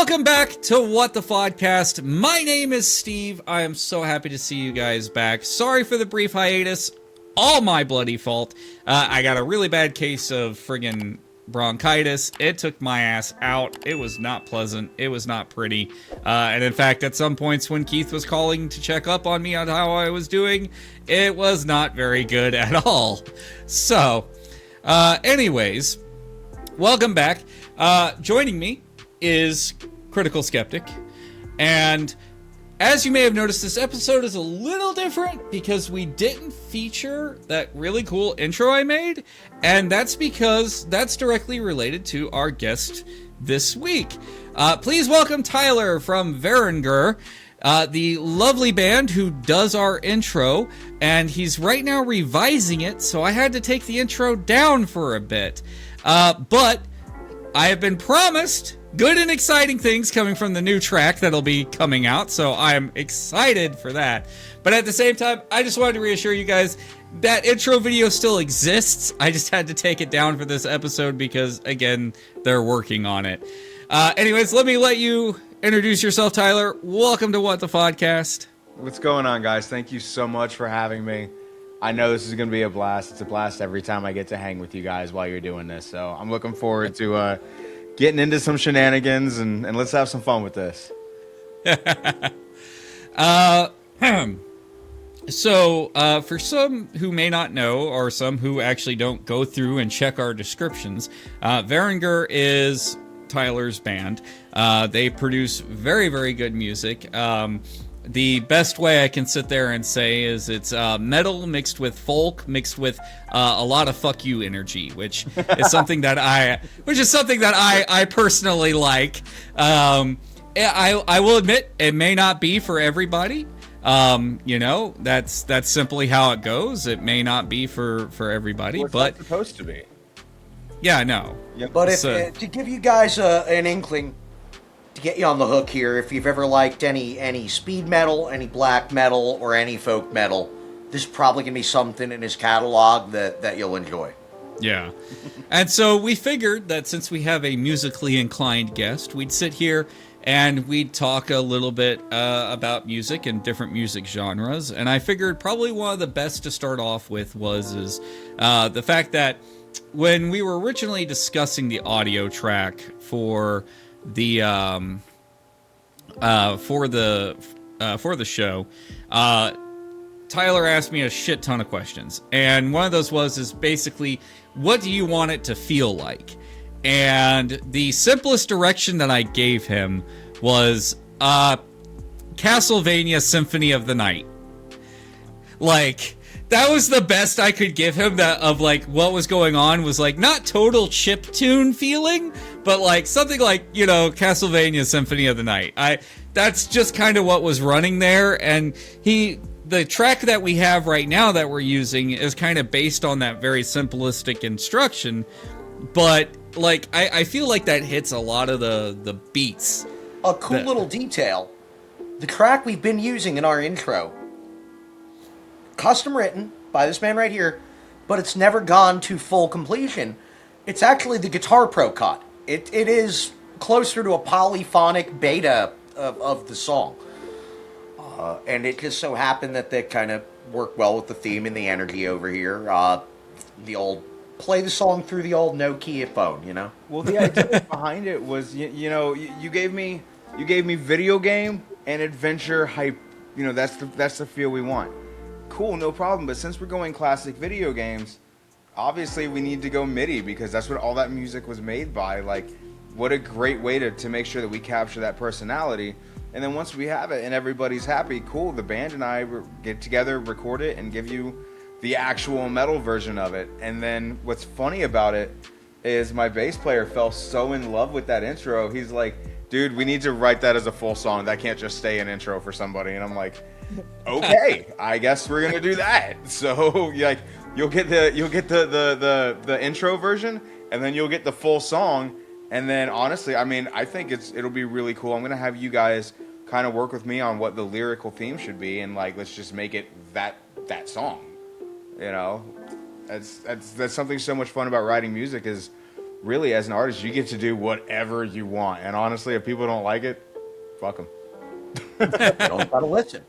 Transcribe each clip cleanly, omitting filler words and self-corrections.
Welcome back to What the Fodcast. My name is Steve. I am so happy to see you guys back. Sorry for the brief hiatus. All my bloody fault. I got a really bad case of friggin' bronchitis. It took my ass out. It was not pleasant. It was not pretty. And in fact, at some points when Keith was calling to check up on me on how I was doing, it was not very good at all. So, anyways, welcome back. Joining me is KriticalSkeptic, and as you may have noticed, this episode is a little different because we didn't feature that really cool intro I made, and that's because that's directly related to our guest this week. Please welcome Tyler from Varanger, the lovely band who does our intro, and he's right now revising it, so I had to take the intro down for a bit. But I have been promised good and exciting things coming from the new track that'll be coming out, so I'm excited for that. But at the same time, I just wanted to reassure you guys that intro video still exists. I just had to take it down for this episode because, again, they're working on it. Anyways, let me let you introduce yourself, Tyler. Welcome to What the Fodcast. What's going on, guys? Thank you so much for having me. I know this is going to be a blast. It's a blast every time I get to hang with you guys while you're doing this. So I'm looking forward to getting into some shenanigans, and let's have some fun with this. So, for some who may not know, or some who actually don't go through and check our descriptions, Varanger is Tyler's band. They produce very, very good music. The best way I can sit there and say is it's metal mixed with folk, mixed with a lot of fuck you energy, which is something that I personally like. I will admit it may not be for everybody. You know, that's simply how it goes. It may not be for everybody, well, it's but not supposed to be. Yeah, I know. Yep. But if to give you guys an inkling, to get you on the hook here, if you've ever liked any speed metal, any black metal, or any folk metal, this is probably going to be something in his catalog that you'll enjoy. Yeah. And so we figured that since we have a musically inclined guest, we'd sit here and we'd talk a little bit about music and different music genres. And I figured probably one of the best to start off with was the fact that when we were originally discussing the audio track for the show, Tyler asked me a shit ton of questions, and one of those is basically, what do you want it to feel like? And the simplest direction that I gave him was Castlevania Symphony of the Night. Like, that was the best I could give him of like what was going on. Was like not total chiptune feeling, but like something like, you know, Castlevania Symphony of the Night. That's just kind of what was running there. And the track that we have right now that we're using is kind of based on that very simplistic instruction. But like, I feel like that hits a lot of the beats. A cool little detail. The track we've been using in our intro, custom written by this man right here, but it's never gone to full completion. It's actually the Guitar Pro cut. It is closer to a polyphonic beta of the song. And it just so happened that they kind of work well with the theme and the energy over here. The old play the song through the old Nokia phone, you know? Well, the idea behind it was, you know, you gave me video game and adventure hype. You know, that's the feel we want. Cool, no problem. But since we're going classic video games, obviously we need to go MIDI because that's what all that music was made by. Like, what a great way to make sure that we capture that personality. And then once we have it and everybody's happy, cool, the band and I get together, record it, and give you the actual metal version of it. And then what's funny about it is my bass player fell so in love with that intro. He's like, dude, we need to write that as a full song. That can't just stay an intro for somebody. And I'm like, okay, I guess we're gonna do that. So like, you'll get the intro version, and then you'll get the full song. And then honestly, I mean, I think it'll be really cool. I'm gonna have you guys kind of work with me on what the lyrical theme should be, and like, let's just make it that song. You know, that's something so much fun about writing music is really, as an artist, you get to do whatever you want. And honestly, if people don't like it, fuck them. You don't gotta listen.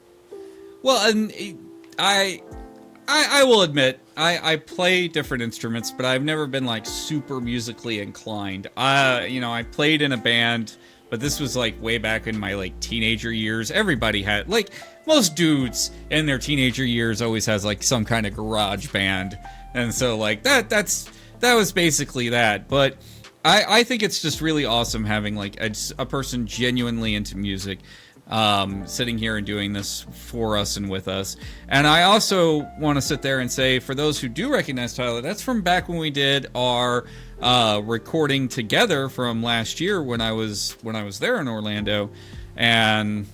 Well, and I will admit, I play different instruments, but I've never been like super musically inclined. I played in a band, but this was like way back in my like teenager years. Everybody had, like, most dudes in their teenager years always has like some kind of garage band, and so like that was basically that. But I think it's just really awesome having like a person genuinely into music sitting here and doing this for us and with us. And I also want to sit there and say, for those who do recognize Tyler, that's from back when we did our recording together from last year when I was there in Orlando. And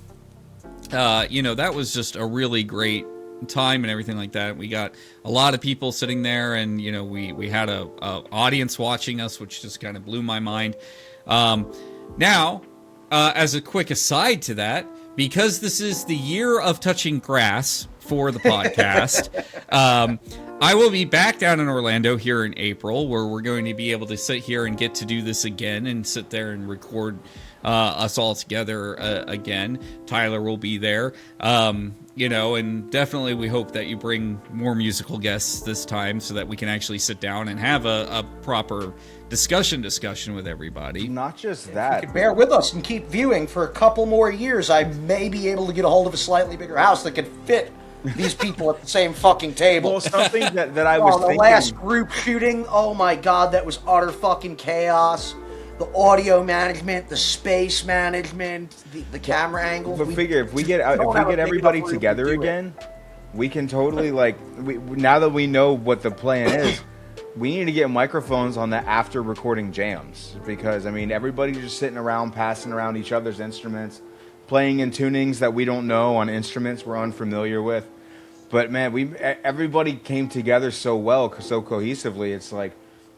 that was just a really great time and everything like that. We got a lot of people sitting there, and we had a audience watching us, which just kind of blew my mind. Now, as a quick aside to that, because this is the year of touching grass for the podcast, I will be back down in Orlando here in April, where we're going to be able to sit here and get to do this again and sit there and record us all together again. Tyler will be there, and definitely we hope that you bring more musical guests this time so that we can actually sit down and have a proper discussion with everybody. Not just If that. you could bear with us and keep viewing for a couple more years, I may be able to get a hold of a slightly bigger house that could fit these people at the same fucking table. Well, something that I was the thinking. last group shooting, oh my god, that was utter fucking chaos. The audio management, the space management, the camera angles. But figure, if we get everybody together again, we can totally now that we know what the plan is, we need to get microphones on the after recording jams, because everybody's just sitting around passing around each other's instruments, playing in tunings that we don't know on instruments we're unfamiliar with. But man, everybody came together so well, so cohesively. It's like,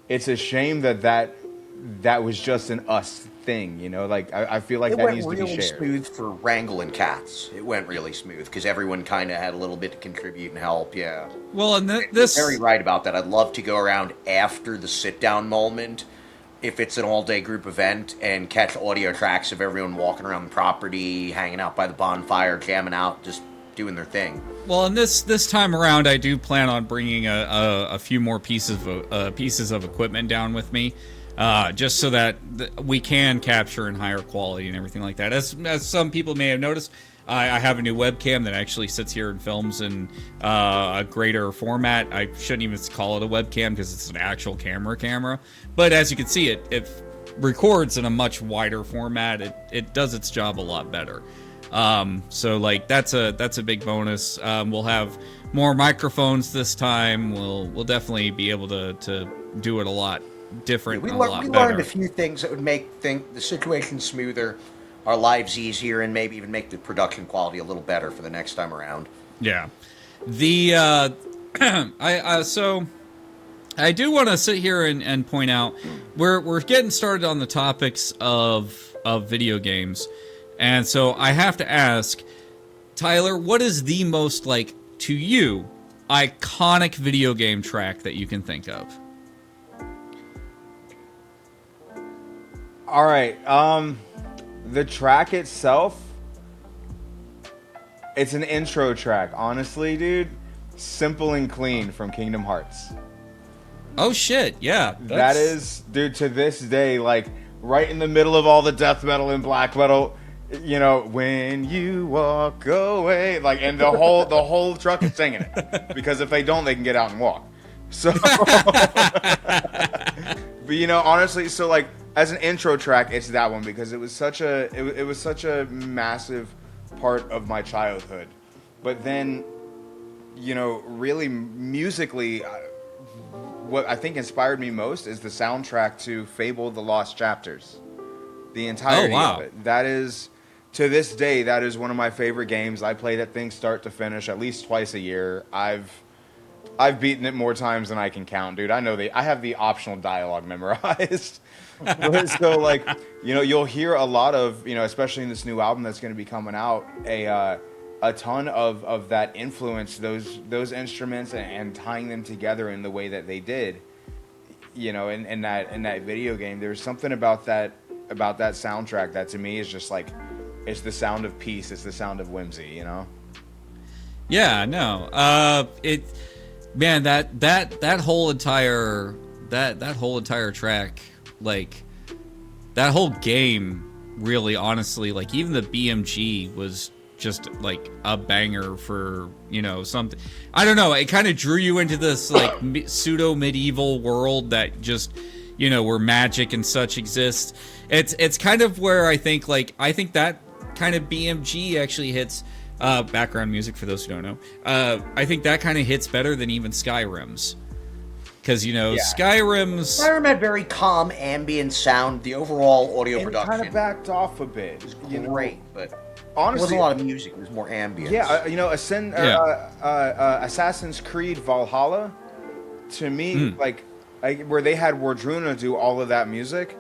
it's a shame that was just an us thing, I feel like that needs to be shared. It went really smooth for Wrangle and Cats. It went really smooth because everyone kind of had a little bit to contribute and help. Yeah. Well, and You're very right about that. I'd love to go around after the sit-down moment, if it's an all-day group event, and catch audio tracks of everyone walking around the property, hanging out by the bonfire, jamming out, just doing their thing. Well, and this time around, I do plan on bringing a few more pieces of equipment down with me. Just so that we can capture in higher quality and everything like that. As some people may have noticed, I have a new webcam that actually sits here and films in a greater format. I shouldn't even call it a webcam because it's an actual camera. But as you can see, it records in a much wider format. It does its job a lot better. So that's a big bonus. We'll have more microphones this time. We'll definitely be able to do it a lot different. We a lot learned better. a few things that would make the situation smoother, our lives easier, and maybe even make the production quality a little better for the next time around. Yeah. So I do want to sit here and point out we're getting started on the topics of video games, and so I have to ask, Tyler, what is the most, to you, iconic video game track that you can think of? All right, the track itself, it's an intro track. Honestly, dude, Simple and Clean from Kingdom Hearts. Oh shit, yeah. That is, dude, to this day, right in the middle of all the death metal and black metal, when you walk away, and the whole truck is singing it, because if they don't, they can get out and walk. So, but honestly, so as an intro track, it's that one, because it was such a massive part of my childhood. But then, really musically, what I think inspired me most is the soundtrack to Fable: The Lost Chapters. The entirety of it. That is, to this day, that is one of my favorite games. I play that thing start to finish at least twice a year. I've beaten it more times than I can count, dude. I have the optional dialogue memorized. So you'll hear a lot of, especially in this new album that's going to be coming out, a ton of that influence, those instruments, and tying them together in the way that they did. you know, in that video game. There's something about that soundtrack that to me is just like, it's the sound of peace. It's the sound of whimsy, you know? Yeah, no. Man, that whole entire track, like that whole game, really, honestly, like even the BMG was just like a banger for, you know, something. I don't know. It kind of drew you into this like pseudo medieval world that just, you know, where magic and such exists. It's kind of where I think that kind of BMG actually hits background music for those who don't know. I think that kind of hits better than even Skyrim's. Because, you know, Skyrim had very calm ambient sound. The overall audio production kind of backed off a bit. It was great, but honestly, it wasn't a lot of music. It was more ambient. Yeah, you know, Assassin's Creed Valhalla, to me, like where they had Wardruna do all of that music,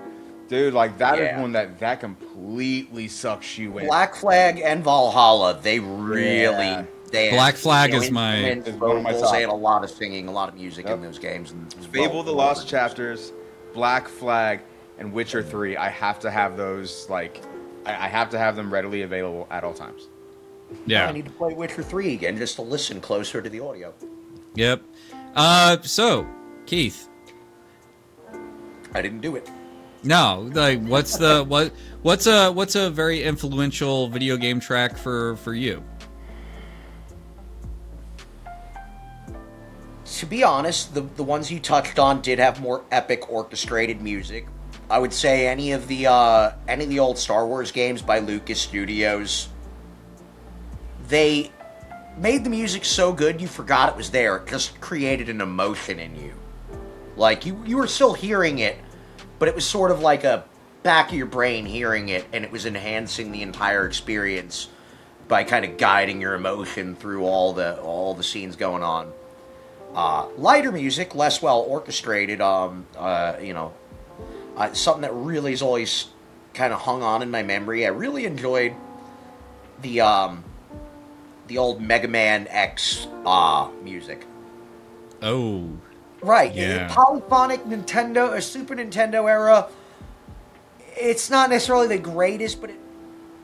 dude, like that is one that completely sucks you in. Black Flag and Valhalla, they really... Black Flag is one of my top. They had a lot of singing, a lot of music in those games. And Fable: The Lost Chapters, Black Flag, and Witcher 3. I have to have those, like, I have to have them readily available at all times. Yeah. I need to play Witcher 3 again just to listen closer to the audio. Yep. So, Keith. I didn't do it. No, like, what's a very influential video game track for you? To be honest, the ones you touched on did have more epic orchestrated music. I would say any of the old Star Wars games by Lucas Studios, they made the music so good you forgot it was there. It just created an emotion in you. Like, you were still hearing it, but it was sort of like a back of your brain hearing it, and it was enhancing the entire experience by kind of guiding your emotion through all the scenes going on. Lighter music, less well orchestrated, you know, something that really has always kind of hung on in my memory. I really enjoyed the old Mega Man X music. Oh, right, yeah. Polyphonic Nintendo or Super Nintendo era. It's not necessarily the greatest, but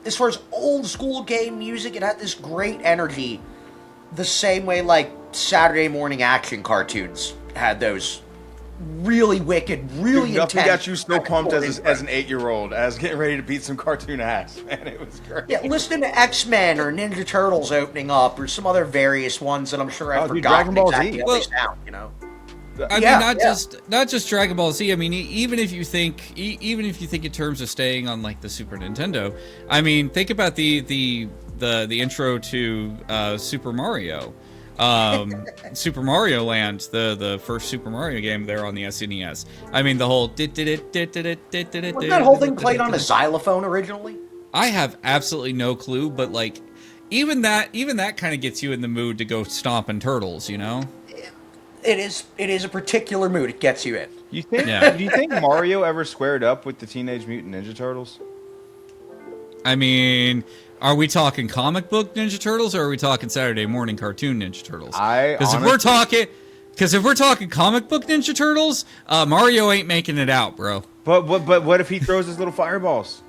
as far as old school game music, it had this great energy. The same way, like, Saturday morning action cartoons had those really wicked, really intense... Nothing got you so pumped as an 8-year-old as getting ready to beat some cartoon ass, man. It was great. Yeah, listening to X-Men or Ninja Turtles opening up or some other various ones that I'm sure I've forgotten Dragon Ball exactly Z. how they sound, you know? I mean, not just Dragon Ball Z. I mean, even if you think in terms of staying on like the Super Nintendo, I mean, think about the intro to Super Mario, Super Mario Land, the first Super Mario game there on the SNES. I mean, the whole wasn't that whole thing played on a xylophone originally? I have absolutely no clue, but like even that kind of gets you in the mood to go stomping turtles, you know? It is a particular mood. It gets you in. You think? Yeah. Do you think Mario ever squared up with the Teenage Mutant Ninja Turtles? I mean, are we talking comic book Ninja Turtles or are we talking Saturday morning cartoon Ninja Turtles? Because if we're talking comic book Ninja Turtles, Mario ain't making it out, bro. But what if he throws his little fireballs?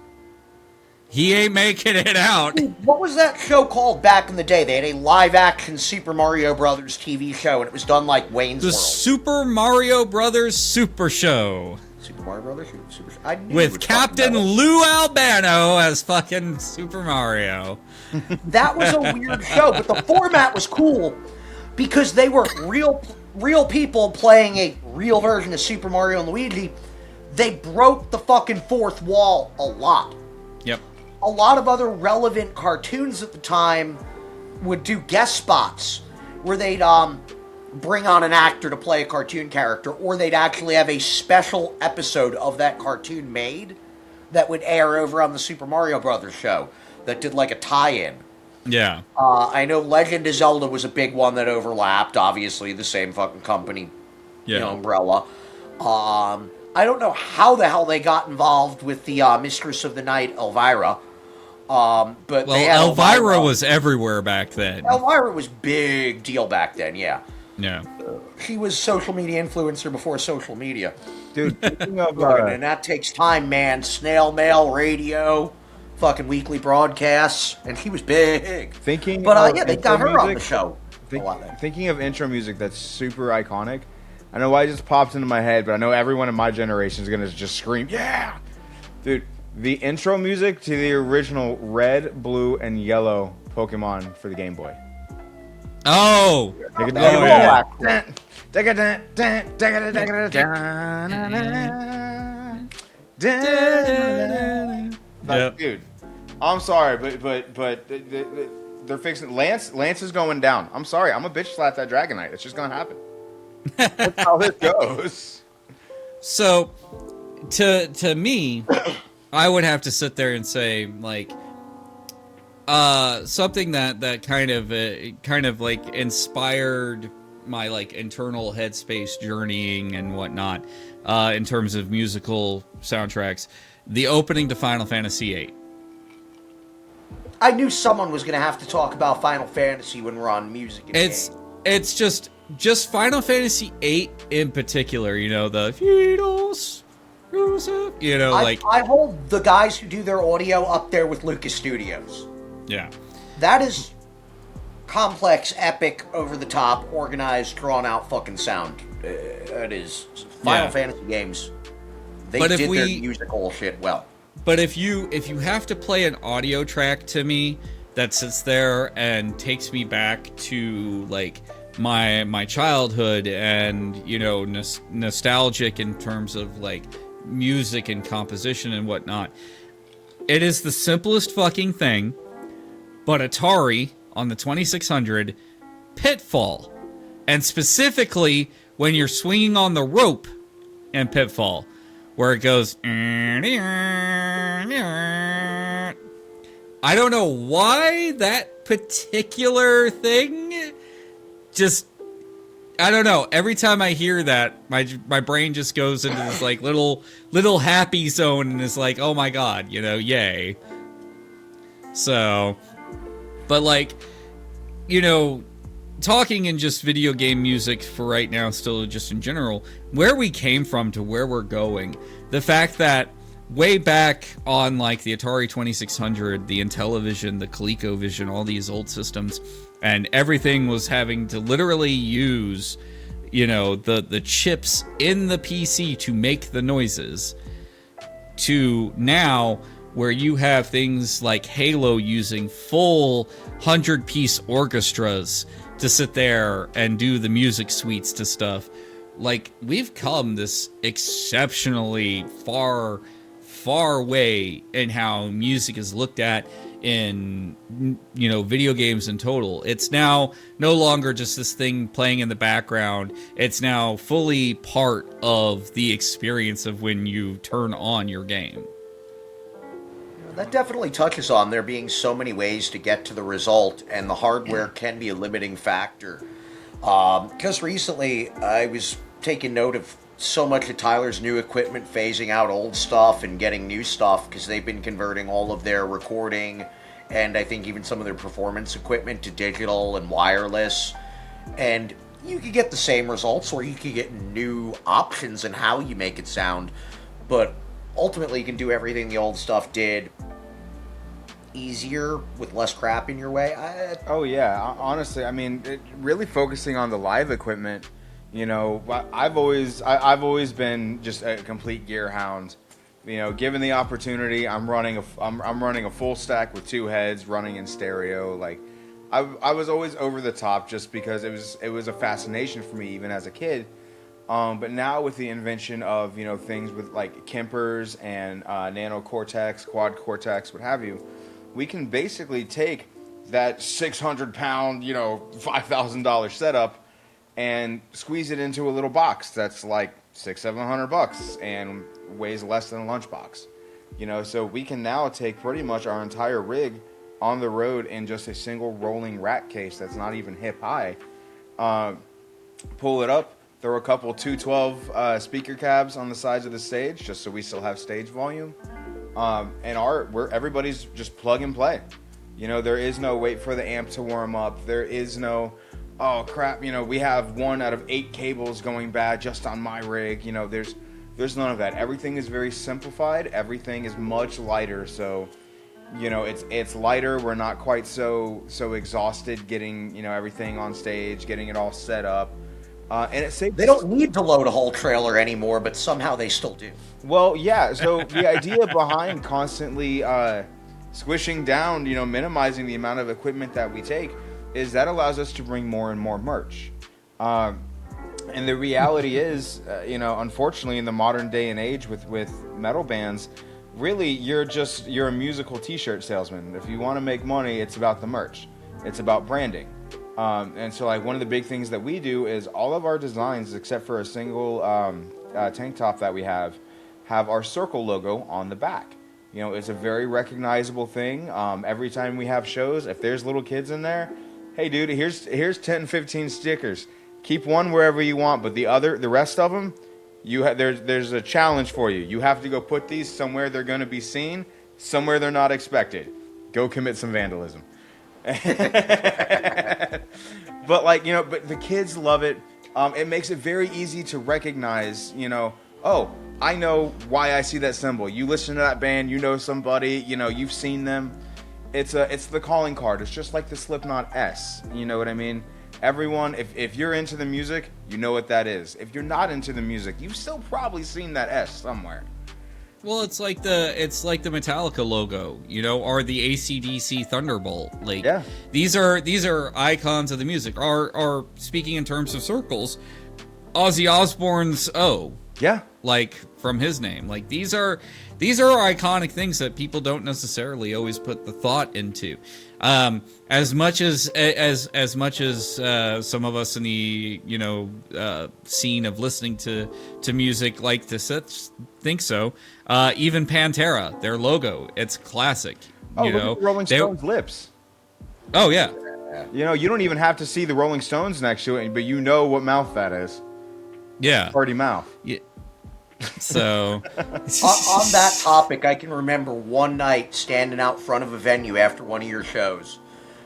He ain't making it out. What was that show called back in the day? They had a live-action Super Mario Brothers TV show, and it was done like Wayne's World. The Super Mario Brothers Super Show. Super Mario Brothers Super Show? With Captain Lou Albano as fucking Super Mario. That was a weird show, but the format was cool because they were real people playing a real version of Super Mario and Luigi. They broke the fucking fourth wall a lot. Yep. A lot of other relevant cartoons at the time would do guest spots where they'd bring on an actor to play a cartoon character, or they'd actually have a special episode of that cartoon made that would air over on the Super Mario Brothers show that did like a tie-in. Yeah. I know Legend of Zelda was a big one that overlapped, obviously the same fucking company, umbrella. I don't know how the hell they got involved with the Mistress of the Night, Elvira. But Elvira was everywhere back then. Elvira was big deal back then, yeah. Yeah. She was social media influencer before social media. Dude, speaking of, And that takes time, man. Snail mail, radio, fucking weekly broadcasts, and she was big. thinking But of yeah, they intro got her on the music, show. A lot there. thinking of intro music that's super iconic. I know why it just popped into my head, but I know everyone in my generation is gonna just scream, "Yeah!" Dude, the intro music to the original red, blue, and yellow Pokemon for the Game Boy. Oh! Take it Oh, yeah. Like, dude, I'm sorry, but they're fixing Lance is going down. I'm sorry, I'm a bitch slap that Dragonite. It's just gonna happen. That's how this goes. So, to me, I would have to sit there and say, like, something that kind of like inspired my like internal headspace journeying and whatnot, in terms of musical soundtracks. The opening to Final Fantasy VIII. I knew someone was going to have to talk about Final Fantasy when we're on music. It's just Final Fantasy VIII in particular. You know, the Fidos, you know, like I hold the guys who do their audio up there with Lucas Studios. yeah. That is complex, epic, over the top, organized, drawn out fucking sound. It is Final Fantasy games. They did their musical shit well. But if you have to play an audio track to me that sits there and takes me back to like my childhood and, you know, nostalgic in terms of like music and composition and whatnot, it is the simplest fucking thing. But Atari on the 2600 Pitfall, and specifically when you're swinging on the rope in Pitfall, where it goes. I don't know why that particular thing just. I don't know. Every time I hear that, my brain just goes into this like little happy zone and is like, oh my god, you know, yay. So, but like, you know, talking in just video game music for right now, still just in general, where we came from to where we're going, the fact that way back on like the Atari 2600, the Intellivision, the ColecoVision, all these old systems, and everything was having to literally use, you know, the chips in the PC to make the noises, to now where you have things like Halo using full 100-piece orchestras to sit there and do the music suites to stuff. Like, we've come this exceptionally far way in how music is looked at in, you know, video games in total. It's now no longer just this thing playing in the background. It's now fully part of the experience of when you turn on your game. That definitely touches on there being so many ways to get to the result, and the hardware can be a limiting factor. Because recently I was taking note of so much of Tyler's new equipment phasing out old stuff and getting new stuff, because they've been converting all of their recording and I think even some of their performance equipment to digital and wireless. And you could get the same results, or you could get new options in how you make it sound, but ultimately you can do everything the old stuff did easier with less crap in your way. Oh yeah, honestly, I mean, really focusing on the live equipment. You know, I've always been just a complete gear hound. You know, given the opportunity, I'm running a full stack with two heads, running in stereo. Like, I was always over the top just because it was a fascination for me even as a kid. But now with the invention of, you know, things with like Kempers and nano cortex, quad cortex, what have you, we can basically take that 600-pound, you know, $5,000 setup and squeeze it into a little box that's like $600-700 and weighs less than a lunchbox. You know, so we can now take pretty much our entire rig on the road in just a single rolling rack case that's not even hip high. Pull it up, throw a couple 212 speaker cabs on the sides of the stage just so we still have stage volume. And everybody's just plug and play. You know, there is no wait for the amp to warm up. There is no oh crap, we have 1 out of 8 cables going bad just on my rig. There's none of that. Everything is very simplified. Everything is much lighter. So, it's lighter. We're not quite so exhausted getting, everything on stage, getting it all set up. And it saves. They don't need to load a whole trailer anymore, but somehow they still do. Well, yeah. So the idea behind constantly squishing down, minimizing the amount of equipment that we take, is that allows us to bring more and more merch. And the reality is, unfortunately, in the modern day and age with metal bands, really you're a musical T-shirt salesman. If you want to make money, it's about the merch. It's about branding. And so, like, one of the big things that we do is all of our designs, except for a single tank top that we have our circle logo on the back. It's a very recognizable thing. Every time we have shows, if there's little kids in there, hey, dude, here's 10, 15 stickers. Keep one wherever you want, but the rest of them, there's a challenge for you. You have to go put these somewhere they're going to be seen, somewhere they're not expected. Go commit some vandalism. But but the kids love it. It makes it very easy to recognize, oh, I know why I see that symbol. You listen to that band, you know somebody, you've seen them. It's the calling card. It's just like the Slipknot S. You know what I mean? Everyone, if you're into the music, you know what that is. If you're not into the music, you've still probably seen that S somewhere. Well, it's like the Metallica logo, or the AC/DC Thunderbolt. Like, yeah. These are icons of the music. Or speaking in terms of circles, Ozzy Osbourne's O. Yeah. Like, from his name. Like, these are iconic things that people don't necessarily always put the thought into. As much as some of us in the scene of listening to music like to think so, even Pantera, their logo, it's classic. Oh, look at the Rolling Stones' lips. Oh yeah. You don't even have to see the Rolling Stones next to it, but you know what mouth that is. Yeah. Party mouth. Yeah. So on that topic, I can remember one night standing out front of a venue after one of your shows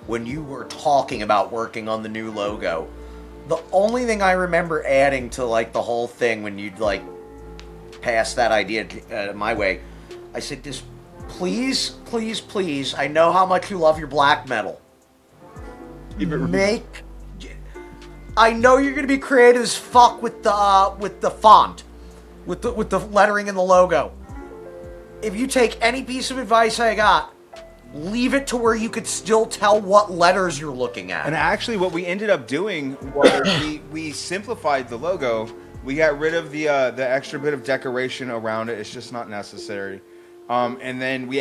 when you were talking about working on the new logo. The only thing I remember adding to like the whole thing when you'd like pass that idea my way, I said, "Just please, please, please. I know how much you love your black metal. I know you're gonna be creative as fuck with the font." With the lettering and the logo. If you take any piece of advice I got, leave it to where you could still tell what letters you're looking at. And actually what we ended up doing was we simplified the logo. We got rid of the extra bit of decoration around it. It's just not necessary. And then we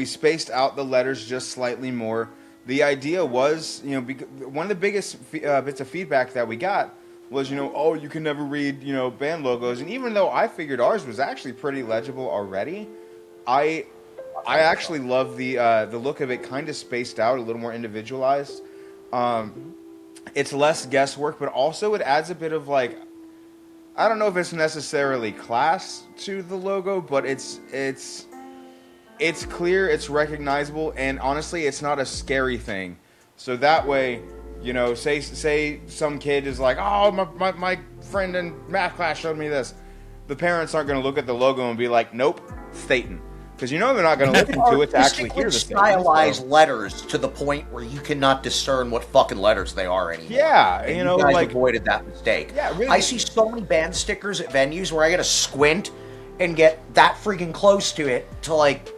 spaced out the letters just slightly more. The idea was, one of the biggest bits of feedback that we got was, oh, you can never read, band logos. And even though I figured ours was actually pretty legible already, I actually love the look of it, kind of spaced out, a little more individualized. It's less guesswork, but also it adds a bit of like, I don't know if it's necessarily class to the logo, but it's clear, it's recognizable, and honestly, it's not a scary thing. So that way, say some kid is like, oh, my friend in math class showed me this. The parents aren't going to look at the logo and be like, nope, Satan. Because they're not going to listen to it to actually hear the stylized letters to the point where you cannot discern what fucking letters they are anymore. Yeah, and you guys avoided that mistake. Yeah, really. I see so many band stickers at venues where I got to squint and get that freaking close to it to like.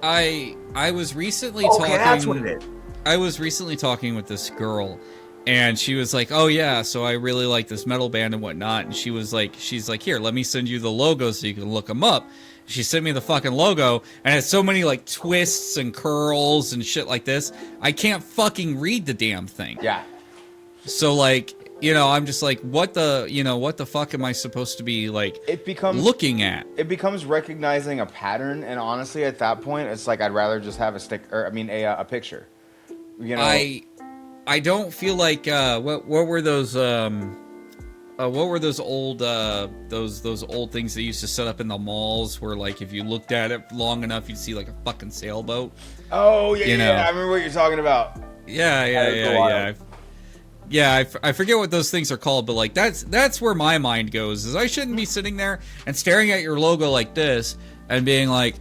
I was recently talking. That's what it is. I was recently talking with this girl, and she was like, oh yeah, so I really like this metal band and whatnot. And she's like, here, let me send you the logo so you can look them up. She sent me the fucking logo, and it's so many like twists and curls and shit like this. I can't fucking read the damn thing. Yeah. So like, I'm just like, what the fuck am I supposed to be like looking at? It becomes recognizing a pattern, and honestly, at that point, it's like I'd rather just have a picture. I don't feel like what were those old those old things they used to set up in the malls where like if you looked at it long enough you'd see like a fucking sailboat. Oh yeah, I remember what you're talking about. Yeah. Yeah, I forget what those things are called, but like that's where my mind goes. Is I shouldn't be sitting there and staring at your logo like this and being like,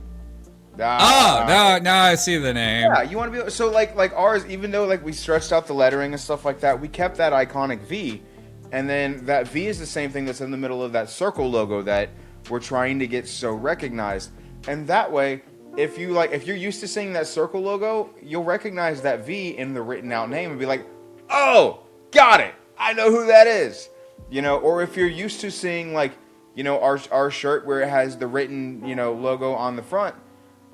oh, no, I see the name. Yeah, you want to be so like ours. Even though like we stretched out the lettering and stuff like that, we kept that iconic V, and then that V is the same thing that's in the middle of that circle logo that we're trying to get so recognized. And that way, if you're used to seeing that circle logo, you'll recognize that V in the written out name and be like, oh. Got it. I know who that is. You know, or if you're used to seeing like, you know, our shirt where it has the written, you know, logo on the front,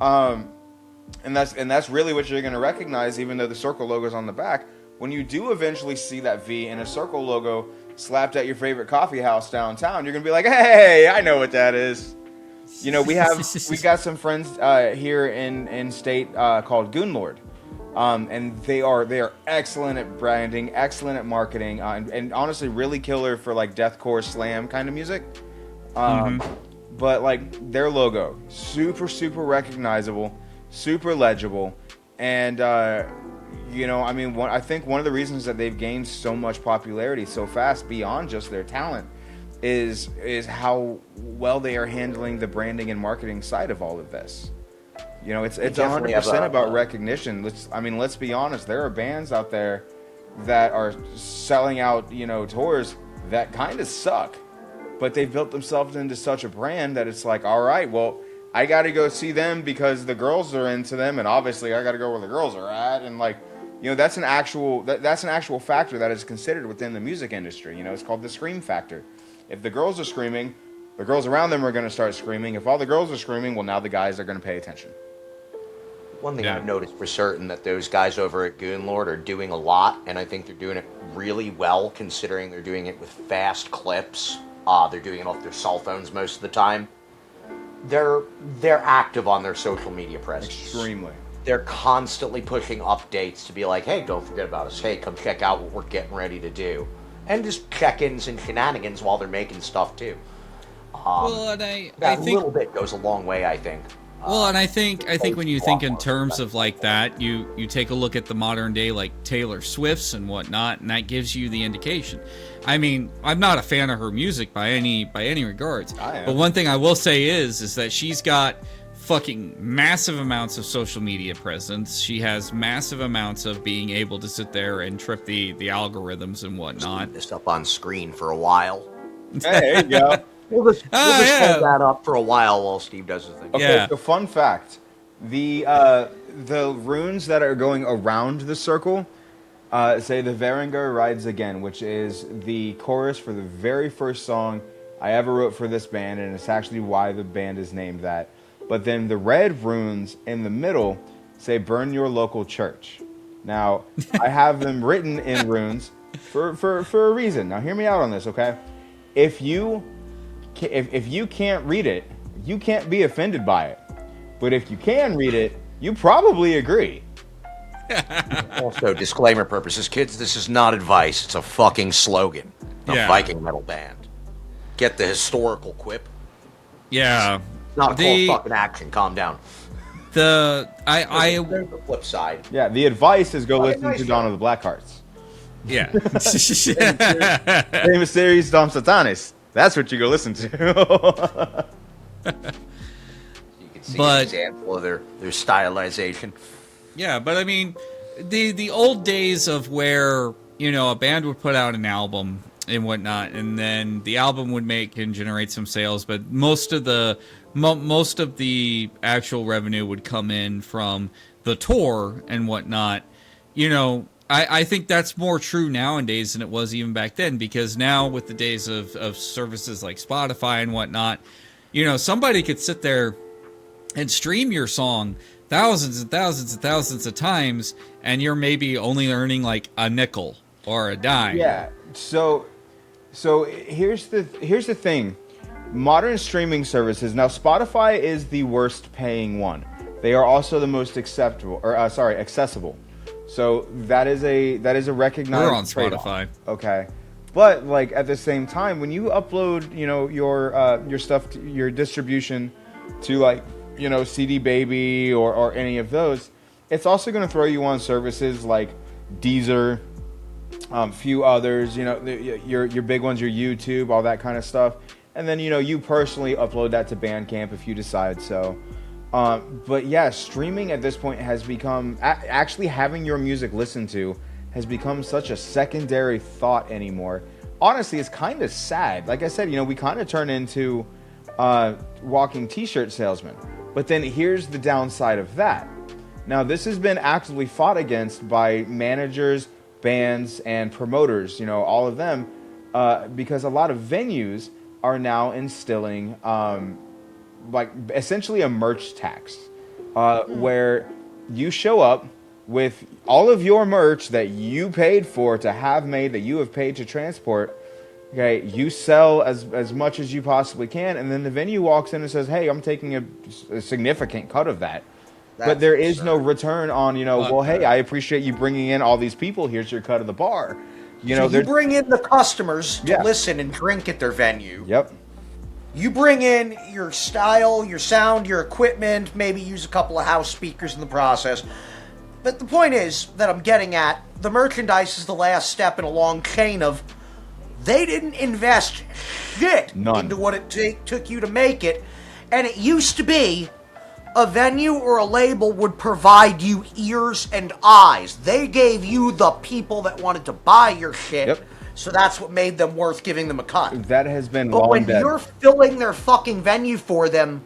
and that's really what you're going to recognize, even though the circle logo is on the back. When you do eventually see that V and a circle logo slapped at your favorite coffee house downtown, you're going to be like, hey, I know what that is. You know, we got some friends here in state called Goonlord. And they are excellent at branding, excellent at marketing, and honestly really killer for like deathcore slam kind of music. But like their logo, super recognizable, super legible, and you know, I mean, I think one of the reasons that they've gained so much popularity so fast beyond just their talent is how well they are handling the branding and marketing side of all of this. You know, it's 100% about recognition. Let's be honest. There are bands out there that are selling out, you know, tours that kind of suck, but they've built themselves into such a brand that it's like, all right, well, I got to go see them because the girls are into them, and obviously I got to go where the girls are at, and like, you know, that's an actual factor that is considered within the music industry. You know, it's called the scream factor. If the girls are screaming, the girls around them are going to start screaming. If all the girls are screaming, well, now the guys are going to pay attention. One thing I've noticed for certain that those guys over at Goonlord are doing a lot, and I think they're doing it really well considering they're doing it with fast clips. They're doing it off their cell phones most of the time. They're active on their social media presence. Extremely. They're constantly pushing updates to be like, hey, don't forget about us. Hey, come check out what we're getting ready to do. And just check-ins and shenanigans while they're making stuff too. Well, and I think little bit goes a long way, I think. Well, and I think when you think in terms of like that, you take a look at the modern day like Taylor Swift's and whatnot, and that gives you the indication. I mean, I'm not a fan of her music by any regards, but one thing I will say is that she's got fucking massive amounts of social media presence. She has massive amounts of being able to sit there and trip the algorithms and whatnot. Keep this up on screen for a while. Hey, there you go. We'll just hold that up for a while Steve does his thing. Okay, so fun fact. The runes that are going around the circle say the Varanger rides again, which is the chorus for the very first song I ever wrote for this band, and it's actually why the band is named that. But then the red runes in the middle say burn your local church. Now, I have them written in runes for a reason. Now, hear me out on this, okay? If you can't read it, you can't be offended by it. But if you can read it, you probably agree. Also, disclaimer purposes, kids, this is not advice. It's a fucking slogan. A Viking metal band. Get the historical quip. Yeah. It's not a cold fucking action. Calm down. There's the flip side. Yeah, the advice is go listen to Dawn of the Blackhearts. Yeah. Famous series Dom Satanis. That's what you go listen to. You can see an example of their stylization. Yeah, but I mean, the old days of where, you know, a band would put out an album and whatnot, and then the album would make and generate some sales, but most of the actual revenue would come in from the tour and whatnot. You know, I think that's more true nowadays than it was even back then, because now with the days of services like Spotify and whatnot, you know, somebody could sit there and stream your song thousands and thousands and thousands of times, and you're maybe only earning like a nickel or a dime. Yeah. So here's the thing. Modern streaming services. Now, Spotify is the worst paying one. They are also the most accessible. So that is a recognized. We're on trade-off. Spotify. Okay. But like at the same time, when you upload, you know, your stuff, your distribution to like, you know, CD Baby or any of those, it's also going to throw you on services like Deezer, few others, you know, your big ones, your YouTube, all that kind of stuff. And then, you know, you personally upload that to Bandcamp if you decide so. But yeah, streaming at this point has become, actually having your music listened to has become such a secondary thought anymore. Honestly, it's kind of sad. Like I said, you know, we kind of turn into walking t-shirt salesmen. But then here's the downside of that. Now, this has been actively fought against by managers, bands, and promoters, you know, all of them, because a lot of venues are now instilling, like, essentially a merch tax, where you show up with all of your merch that you paid for to have made, that you have paid to transport. Okay, you sell as much as you possibly can, and then the venue walks in and says, hey, I'm taking a significant cut of that. But there is no return on, you know, well, hey, I appreciate you bringing in all these people. Here's your cut of the bar. You know, you bring in the customers to listen and drink at their venue. Yep. You bring in your style, your sound, your equipment, maybe use a couple of house speakers in the process. But the point is that I'm getting at, the merchandise is the last step in a long chain of, they didn't invest shit into what it took you to make it. And it used to be a venue or a label would provide you ears and eyes. They gave you the people that wanted to buy your shit. Yep. So that's what made them worth giving them a cut. That has been But long when dead. you're filling their fucking venue for them,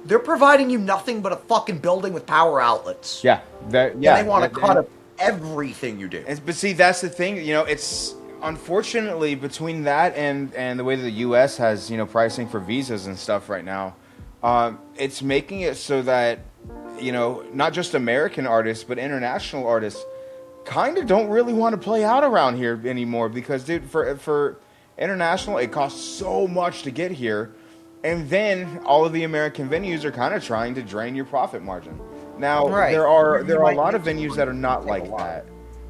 they're providing you nothing but a fucking building with power outlets. Yeah. And they want a cut of everything you do. But see, that's the thing. You know, it's unfortunately between that and the way that the U.S. has, you know, pricing for visas and stuff right now, it's making it so that, you know, not just American artists but international artists kind of don't really want to play out around here anymore because, dude, for international, it costs so much to get here. And then all of the American venues are kind of trying to drain your profit margin. Now, there are a lot of venues that are not like that.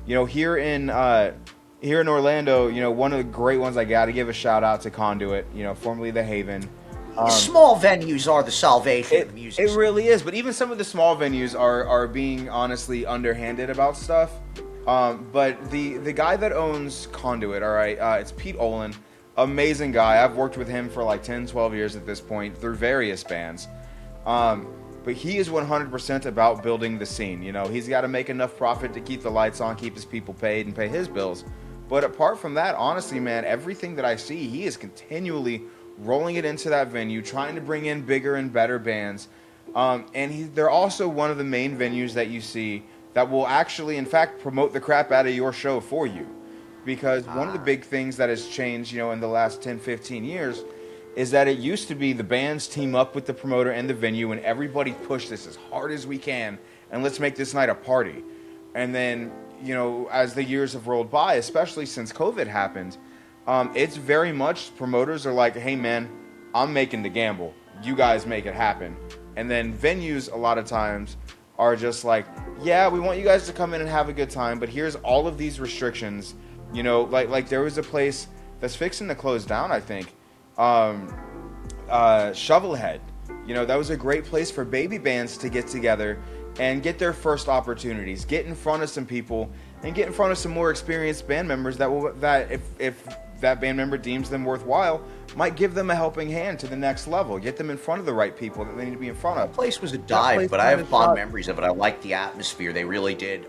You know, here in Orlando, you know, one of the great ones I got to give a shout out to Conduit, you know, formerly The Haven. Small venues are the salvation of the music. It really is, but even some of the small venues are being honestly underhanded about stuff. But the guy that owns Conduit, all right, it's Pete Olin. Amazing guy. I've worked with him for like 10, 12 years at this point through various bands. But he is 100% about building the scene. You know, he's got to make enough profit to keep the lights on, keep his people paid, and pay his bills. But apart from that, honestly, man, everything that I see, he is continually rolling it into that venue, trying to bring in bigger and better bands. And they're also one of the main venues that you see that will actually, in fact, promote the crap out of your show for you. Because one of the big things that has changed, you know, in the last 10, 15 years is that it used to be the bands team up with the promoter and the venue and everybody push this as hard as we can and let's make this night a party. And then, you know, as the years have rolled by, especially since COVID happened, it's very much promoters are like, hey, man, I'm making the gamble. You guys make it happen. And then venues a lot of times are just like, yeah, we want you guys to come in and have a good time, but here's all of these restrictions. You know, like there was a place that's fixing to close down, I think. Shovelhead. You know, that was a great place for baby bands to get together and get their first opportunities, get in front of some people, and get in front of some more experienced band members that if that band member deems them worthwhile, might give them a helping hand to the next level, get them in front of the right people that they need to be in front of. The place was a dive, but I have fond memories of it. I liked the atmosphere. They really did.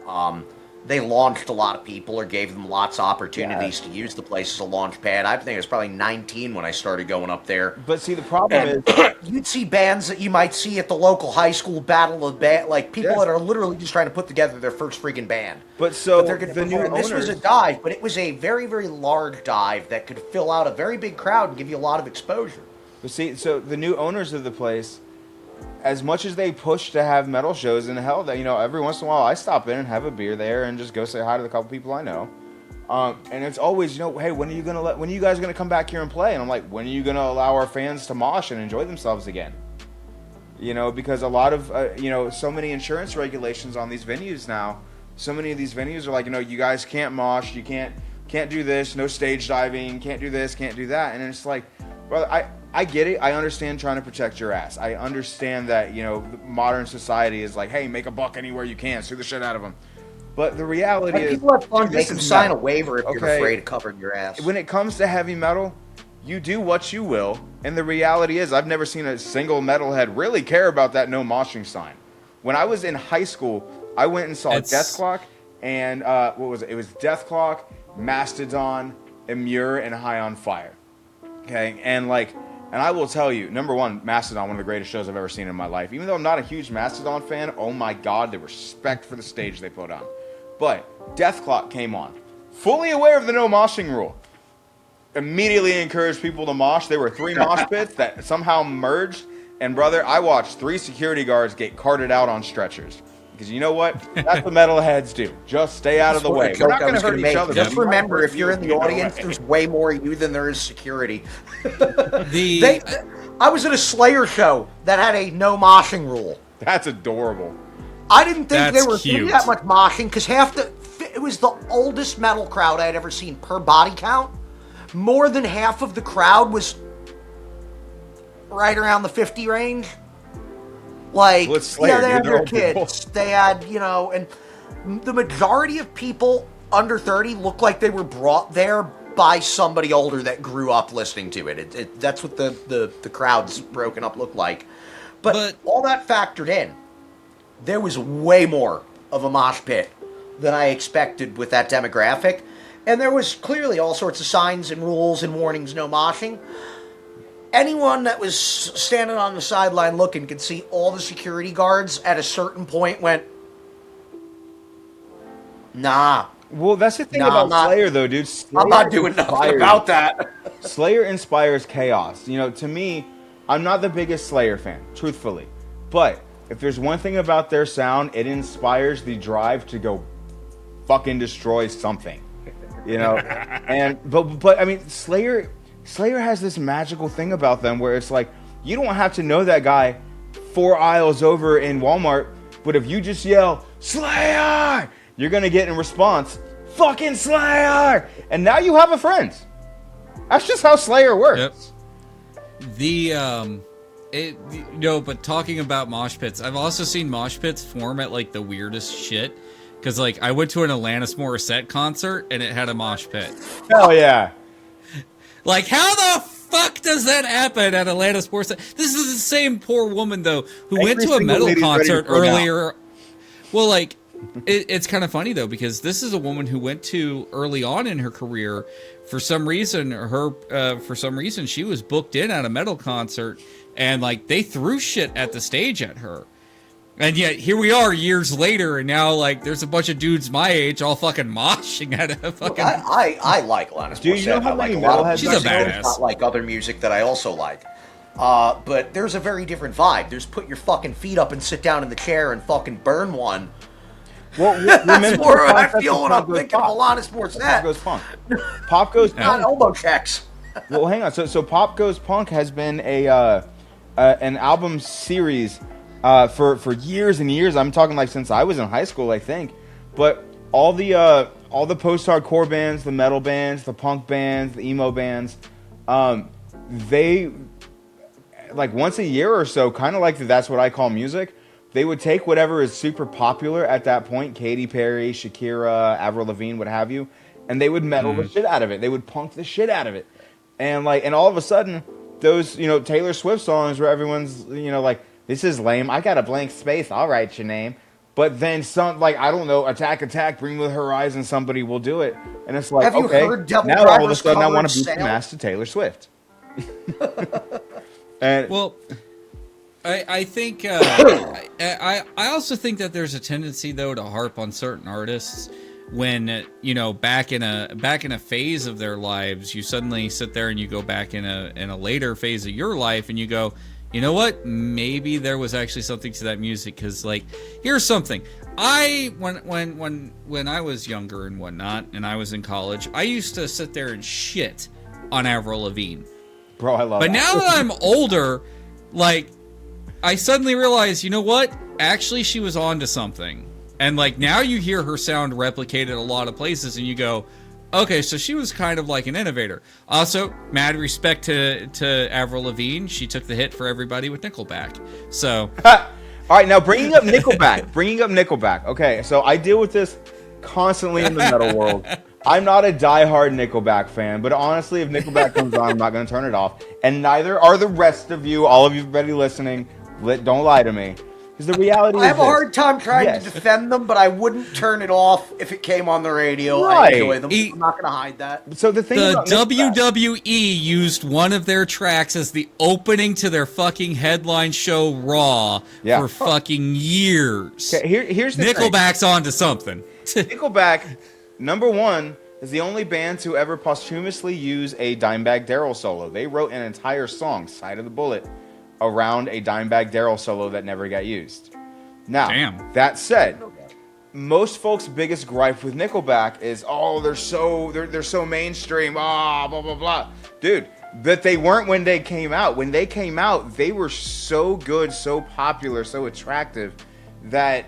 They launched a lot of people or gave them lots of opportunities to use the place as a launch pad. I think I was probably 19 when I started going up there. But see, the problem is... you'd see bands that you might see at the local high school battle of band, like people that are literally just trying to put together their first freaking band. But so they're going to new owners... This was a dive, but it was a very, very large dive that could fill out a very big crowd and give you a lot of exposure. But see, so the new owners of the place, as much as they push to have metal shows, and hell, that, you know, every once in a while I stop in and have a beer there and just go say hi to the couple people I know. And it's always, you know, hey, when are you guys gonna come back here and play? And I'm like, when are you gonna allow our fans to mosh and enjoy themselves again? You know, because a lot of you know, so many insurance regulations on these venues now. So many of these venues are like, you know, you guys can't mosh, you can't do this, no stage diving, can't do this, can't do that, and it's like, brother, I get it. I understand trying to protect your ass. I understand that, you know, modern society is like, hey, make a buck anywhere you can, sue the shit out of them. But the reality When is, people have fun, dude, they this can is sign a metal, waiver if you're okay? afraid of covering your ass. When it comes to heavy metal, you do what you will, and the reality is I've never seen a single metalhead really care about that no moshing sign. When I was in high school, I went and saw Deathclock, and what was it? It was Deathclock, Mastodon, Immure, and High on Fire. Okay, and I will tell you, number one, Mastodon, one of the greatest shows I've ever seen in my life. Even though I'm not a huge Mastodon fan, oh my god, the respect for the stage they put on. But Deathclock came on, fully aware of the no moshing rule. Immediately encouraged people to mosh. There were 3 mosh pits that somehow merged, and brother, I watched 3 security guards get carted out on stretchers. Because you know what? That's what metalheads do. Just stay out of the way. We're not going to hurt each other. Just remember, if you're in the audience, there's way more you than there is security. I was at a Slayer show that had a no moshing rule. That's adorable. I didn't think That's there was cute. that much moshing because it was the oldest metal crowd I had ever seen per body count. More than half of the crowd was right around the 50 range. Like, Slayer, they had they're their old people. kids. They had, and the majority of people under 30 look like they were brought there by somebody older that grew up listening to it. That's what the crowds broken up looked like. But all that factored in, there was way more of a mosh pit than I expected with that demographic. And there was clearly all sorts of signs and rules and warnings, no moshing. Anyone that was standing on the sideline looking could see all the security guards at a certain point went, nah. Well, that's the thing about Slayer, though, dude. I'm not doing nothing about that. Slayer inspires chaos. To me, I'm not the biggest Slayer fan, truthfully. But if there's one thing about their sound, it inspires the drive to go fucking destroy something. But I mean, Slayer has this magical thing about them where it's like, you don't have to know that guy 4 aisles over in Walmart, but if you just yell, Slayer, you're going to get in response, fucking Slayer! And now you have a friend. That's just how Slayer works. Yep. But talking about mosh pits, I've also seen mosh pits form at, the weirdest shit. Because, I went to an Alanis Morissette concert, and it had a mosh pit. Hell yeah. How the fuck does that happen at Alanis Morissette? This is the same poor woman, though, who went to a metal concert earlier. Well, it's kind of funny, though, because this is a woman who went to, early on in her career, for some reason, she was booked in at a metal concert, and, they threw shit at the stage at her. And yet, here we are years later, and now, there's a bunch of dudes my age all fucking moshing at a fucking... I like Alanis Morissette. Do you know how many metalheads... She's a badass. Not like other music that I also like. But there's a very different vibe. There's put your fucking feet up and sit down in the chair and fucking burn one. Well, that's more what I feel when I'm thinking of Alanis Morissette. Pop Goes Punk. Pop Goes Punk. Not elbow checks. Well, hang on. So Pop Goes Punk has been an album series... for years and years. I'm talking since I was in high school, I think. But all the post-hardcore bands, the metal bands, the punk bands, the emo bands, they once a year or so, kind of that's what I call music. They would take whatever is super popular at that point, Katy Perry, Shakira, Avril Lavigne, what have you, and they would metal the shit out of it. They would punk the shit out of it, and all of a sudden, those Taylor Swift songs where everyone's this is lame. I got a blank space. I'll write your name. But then some, I don't know, Attack, Bring Me the Horizon, somebody will do it. And it's Have you okay, heard Devil now all of a Driver's sudden I want covered to beat the Sail? mask to Taylor Swift. And well, I think, I also think that there's a tendency, though, to harp on certain artists when, back in a phase of their lives, you suddenly sit there and you go back in a later phase of your life and you go, you know what? Maybe there was actually something to that music. Because, here's something. When I was younger and whatnot, and I was in college, I used to sit there and shit on Avril Lavigne. Bro, I love But now that I'm older, I suddenly realize, you know what? Actually, she was onto something. And, now you hear her sound replicated a lot of places, and you go, okay, so she was kind of an innovator. Also, mad respect to Avril Lavigne. She took the hit for everybody with Nickelback. So, all right, now bringing up Nickelback. Okay, so I deal with this constantly in the metal world. I'm not a diehard Nickelback fan, but honestly, if Nickelback comes on, I'm not going to turn it off. And neither are the rest of you, all of you already listening. Don't lie to me. Because the reality is I have a hard time trying to defend them, but I wouldn't turn it off if it came on the radio. Right. I enjoy them. I'm not going to hide that. So the thing The about WWE used one of their tracks as the opening to their fucking headline show Raw for fucking years. Okay, here's the Nickelback's onto something. Nickelback, number one, is the only band to ever posthumously use a Dimebag Darrell solo. They wrote an entire song, Side of the Bullet, around a Dimebag Darrell solo that never got used. Now, that said, most folks' biggest gripe with Nickelback is, they're so mainstream, blah blah blah. Dude, but they weren't when they came out. When they came out, they were so good, so popular, so attractive that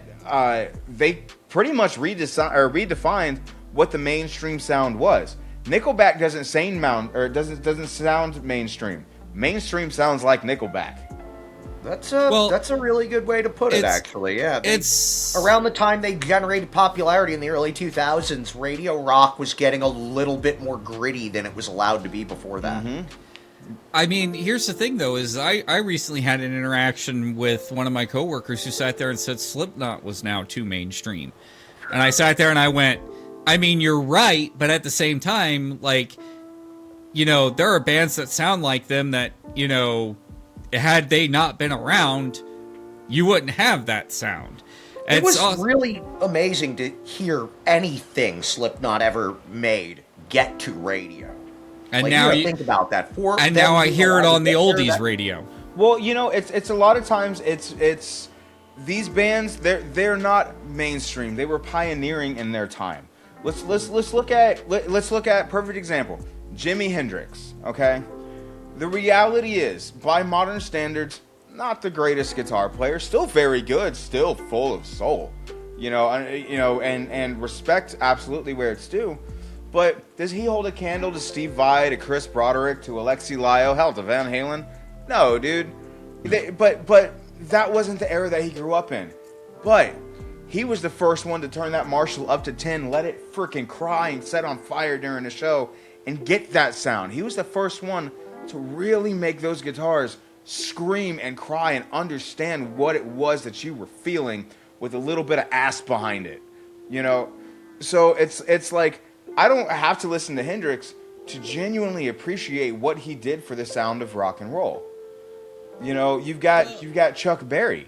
they pretty much redefined what the mainstream sound was. Nickelback doesn't sound mainstream. Mainstream sounds like Nickelback. That's a really good way to put it, actually. Yeah, it's around the time they generated popularity in the early 2000s. Radio rock was getting a little bit more gritty than it was allowed to be before that. Mm-hmm. I mean, here's the thing, though, is I recently had an interaction with one of my coworkers who sat there and said Slipknot was now too mainstream. And I sat there and I went, I mean, you're right, but at the same time, like, you know, there are bands that sound like them that, you know, had they not been around, you wouldn't have that sound. It was really amazing to hear anything Slipknot ever made get to radio. And like, now you think about that. And now I hear it on the oldies radio. Well, you know, it's a lot of times it's these bands, they're not mainstream. They were pioneering in their time. Let's look at perfect example, Jimi Hendrix. Okay, the reality is, by modern standards, not the greatest guitar player. Still very good. Still full of soul. And respect absolutely where it's due. But does he hold a candle to Steve Vai, to Chris Broderick, to Alexi Lyle, hell, to Van Halen? No, dude. But that wasn't the era that he grew up in. But he was the first one to turn that Marshall up to 10, let it freaking cry and set on fire during the show, and get that sound. He was the first one to really make those guitars scream and cry and understand what it was that you were feeling with a little bit of ass behind it. You know? So it's like, I don't have to listen to Hendrix to genuinely appreciate what he did for the sound of rock and roll. You know, you've got Chuck Berry.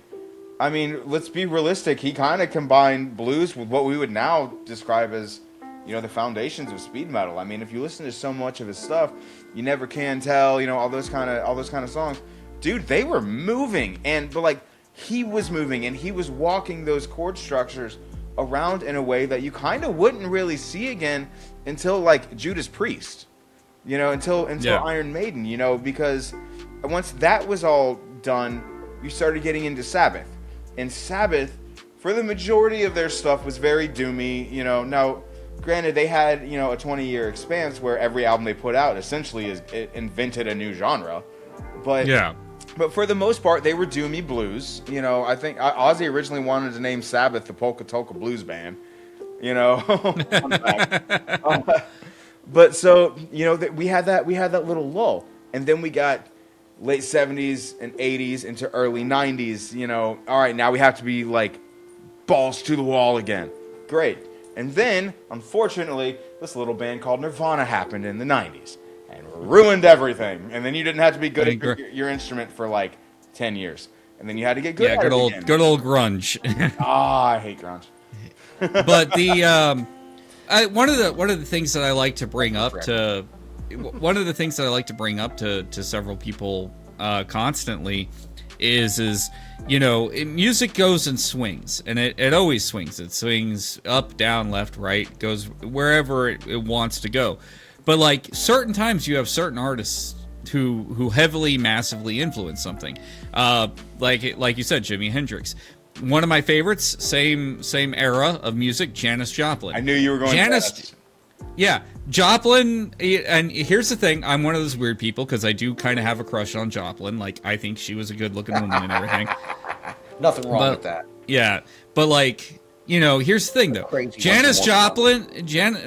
I mean, let's be realistic. He kind of combined blues with what we would now describe as, you know, the foundations of speed metal. I mean, if you listen to so much of his stuff, You Never Can Tell, you know, all those kind of songs. Dude, they were moving, but like, he was moving and he was walking those chord structures around in a way that you kind of wouldn't really see again until like Judas Priest, you know, until Iron Maiden, you know, because once that was all done, you started getting into Sabbath. And Sabbath, for the majority of their stuff, was very doomy, you know. Now, granted, they had, you know, a 20-year expanse where every album they put out essentially it invented a new genre. But for the most part, they were doomy blues. You know, I think Ozzy originally wanted to name Sabbath the Polka Tulka Blues Band. You know, but so, you know, we had that little lull, and then we got late 70s and 80s into early 90s. You know, all right, now we have to be like balls to the wall again. Great, and then unfortunately, this little band called Nirvana happened in the 90s. And ruined everything. And then you didn't have to be good at your instrument for like 10 years. And then you had to get good at it again. Good old grunge. I hate grunge. But the one of the things that I like to bring up to several people constantly is you know, music goes in swings, and it always swings. It swings up, down, left, right, goes wherever it wants to go. But like, certain times you have certain artists who heavily, massively influence something. Like you said, Jimi Hendrix. One of my favorites, same era of music, Janis Joplin. I knew you were going to that. Yeah, Joplin, and here's the thing, I'm one of those weird people, because I do kind of have a crush on Joplin. Like, I think she was a good-looking woman and everything. Nothing wrong with that. Yeah, but like, you know, here's the thing though. Crazy Janis one. Joplin,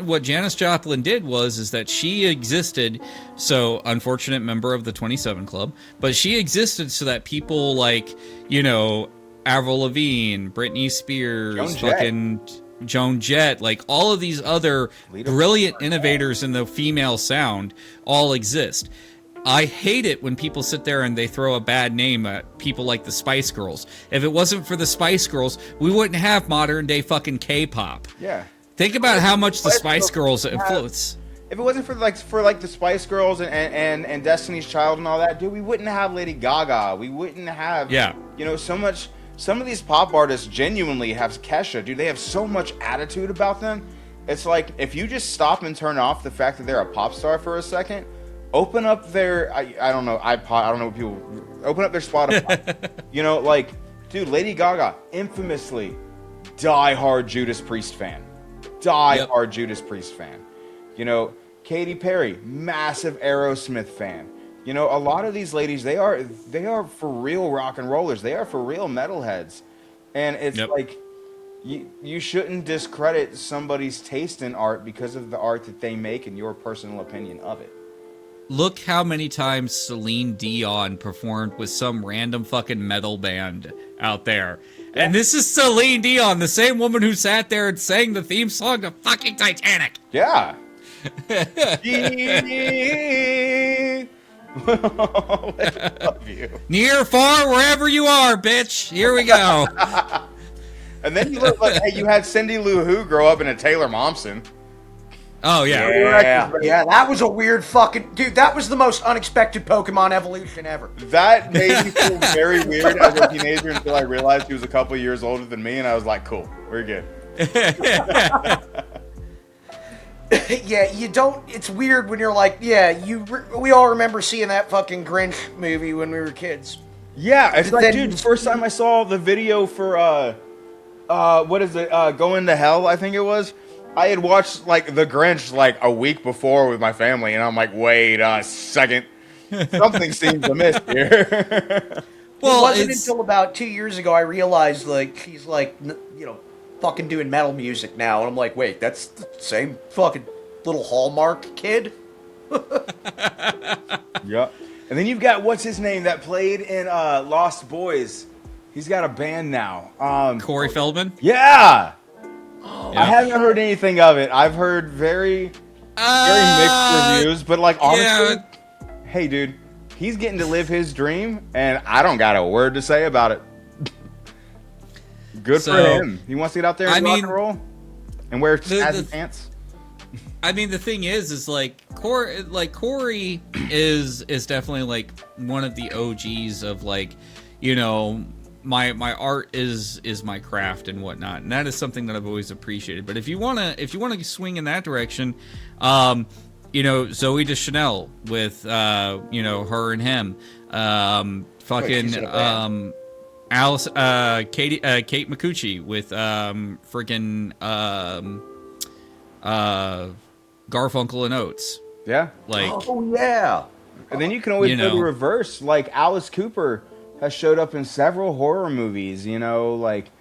what Janis Joplin did is that she existed. So unfortunate member of the 27 Club, but she existed so that people like, you know, Avril Lavigne, Britney Spears, Joan Jett, like all of these other brilliant innovators in the female sound all exist. I hate it when people sit there and they throw a bad name at people like the Spice Girls. If it wasn't for the Spice Girls, we wouldn't have modern day fucking K-pop. Yeah. Think about how much the Spice Girls influence. If it wasn't for the Spice Girls and Destiny's Child and all that, dude, we wouldn't have Lady Gaga. We wouldn't have, you know, so much. Some of these pop artists genuinely have Kesha, dude. They have so much attitude about them. It's like if you just stop and turn off the fact that they're a pop star for a second. Open up their, I don't know, iPod, I don't know what people, open up their Spotify. You know, like, dude, Lady Gaga, infamously, die-hard Judas Priest fan. Die-hard Judas Priest fan. You know, Katy Perry, massive Aerosmith fan. You know, a lot of these ladies, they are for real rock and rollers. They are for real metalheads. And it's like, you shouldn't discredit somebody's taste in art because of the art that they make and your personal opinion of it. Look how many times Celine Dion performed with some random fucking metal band out there. Yeah. And this is Celine Dion, the same woman who sat there and sang the theme song to fucking Titanic. Yeah. Love you. Near, far, wherever you are, bitch. Here we go. And then you look like, hey, you had Cindy Lou Who grow up in a Taylor Momsen. Oh, yeah. Yeah, that was a weird fucking... Dude, that was the most unexpected Pokemon evolution ever. That made me feel very weird as a teenager until I realized he was a couple years older than me, and I was like, cool, we're good. Yeah, you don't... It's weird when you're like, we all remember seeing that fucking Grinch movie when we were kids. Yeah, it's like, dude, the first time I saw the video for, what is it, Going to Hell, I think it was... I had watched, like, The Grinch, like, a week before with my family, and I'm like, wait a second. Something seems amiss here. Well, it wasn't until about 2 years ago I realized, like, he's, like, you know, fucking doing metal music now. And I'm like, wait, that's the same fucking little Hallmark kid? Yeah. And then you've got, what's his name, that played in Lost Boys. He's got a band now. Corey Feldman? Yeah! I haven't heard anything of it. I've heard very mixed reviews, but like honestly, hey dude, he's getting to live his dream, and I don't got a word to say about it. Good for him. He wants to get out there and rock and roll and wear snazzy pants. I mean, the thing is like Corey is definitely like one of the OGs of like, you know. My art is my craft and whatnot, and that is something that I've always appreciated. But if you wanna swing in that direction, you know, Zoe Deschanel with you know, Her and Him, Kate McCucci with freaking Garfunkel and Oates. Yeah. Like, oh yeah. And then you can always go the reverse, like Alice Cooper has showed up in several horror movies, you know, like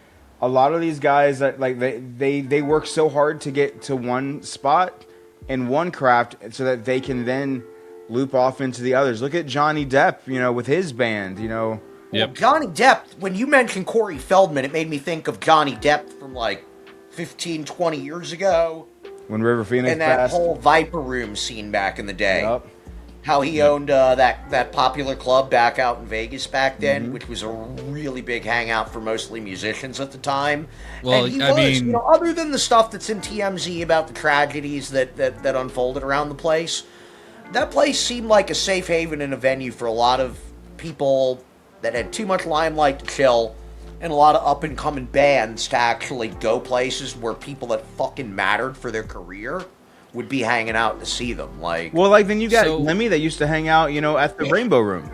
a lot of these guys that like they work so hard to get to one spot in one craft so that they can then loop off into the others. Look at Johnny Depp, you know, with his band, you know. Well, Johnny Depp, when you mentioned Corey Feldman, it made me think of Johnny Depp from like 15, 20 years ago. When River Phoenix and that passed. whole Viper Room scene back in the day. Yep. How he owned that popular club back out in Vegas back then, which was a really big hangout for mostly musicians at the time. Well, and he I mean, you know, other than the stuff that's in TMZ about the tragedies that unfolded around the place, that place seemed like a safe haven and a venue for a lot of people that had too much limelight to chill, and a lot of up-and-coming bands to actually go places where people that fucking mattered for their career would be hanging out to see them. Like, well, like then you got Lemmy that used to hang out, you know, at the Rainbow Room.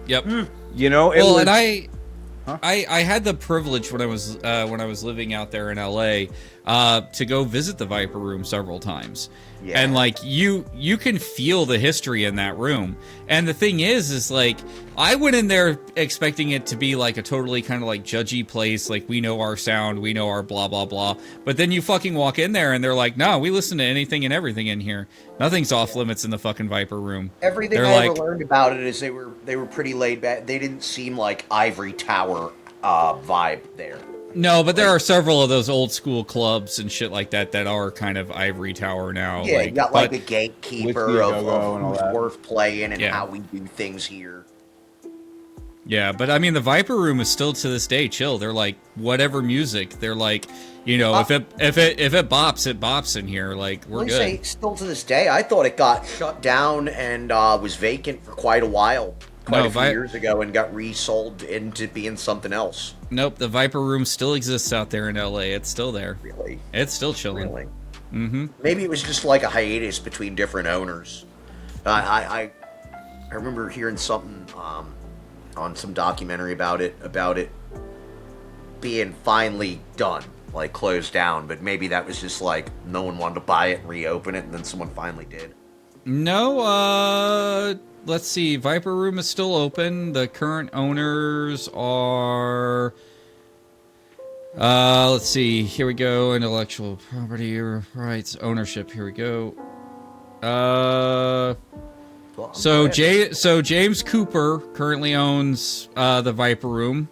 Yep. You know, it was, and I had the privilege when I was living out there in LA to go visit the Viper Room several times. Yeah. And like you can feel the history in that room. And the thing is like I went in there expecting it to be like a totally kind of like judgy place, like we know our sound, we know our blah blah blah. But then you fucking walk in there and they're like, no, we listen to anything and everything in here. Nothing's off limits in the fucking Viper Room. Everything They're I like, ever learned about it is they were pretty laid back. They didn't seem like ivory tower vibe there. no, but there are several of those old school clubs and shit like that that are kind of ivory tower now. Yeah, you got like but- the gatekeeper Whiskey of and all who's that. worth playing and Yeah. how we do things here. Yeah, but I mean, the Viper Room is still to this day chill. They're like whatever music. They're like, you know, if it bops, it bops in here. Like we're Let me good. say, still to this day, I thought it got shut down and was vacant for quite a while, quite No, a few years ago, and got resold into being something else. Nope, the Viper Room still exists out there in LA. It's still there. Really, It's still chilling. really. Mm-hmm. Maybe it was just like a hiatus between different owners. I remember hearing something on some documentary about it being finally done, like closed down. But maybe that was just like no one wanted to buy it and reopen it, and then someone finally did. No, let's see. Viper Room is still open. The current owners are... let's see. Here we go. Intellectual property rights ownership. Here we go. Well, I'm So glad. James Cooper currently owns the Viper Room.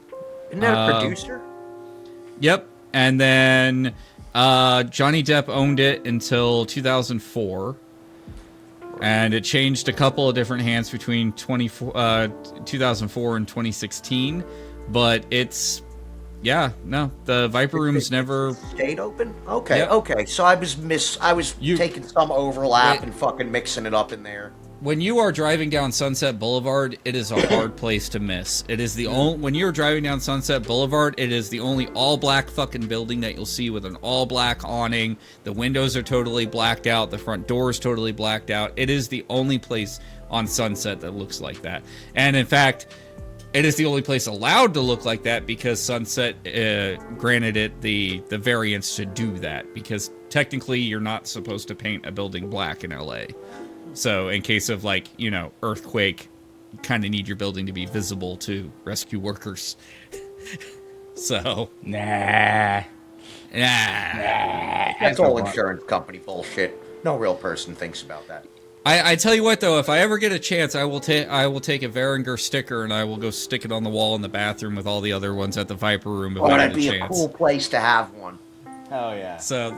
Isn't that a producer? Yep. And then Johnny Depp owned it until 2004. And it changed a couple of different hands between 2004 and 2016. But it's... Yeah, no. The Viper Room's never... Stayed open? Okay, Yep. okay. So I was taking some overlap Wait. and fucking mixing it up in there. When you are driving down Sunset Boulevard, it is a hard place to miss. It is the only... When you're driving down Sunset Boulevard, it is the only all-black fucking building that you'll see with an all-black awning. The windows are totally blacked out. The front door is totally blacked out. It is the only place on Sunset that looks like that. And in fact... It is the only place allowed to look like that because Sunset granted it the variance to do that. Because technically you're not supposed to paint a building black in LA. So in case of like, you know, earthquake, you kind of need your building to be visible to rescue workers. So. Nah. That's all insurance company bullshit. No real person thinks about that. I tell you what though, if I ever get a chance, I will take a Varanger sticker and I will go stick it on the wall in the bathroom with all the other ones at the Viper Room if I That'd get a be a chance. cool place to have one. Hell yeah. So,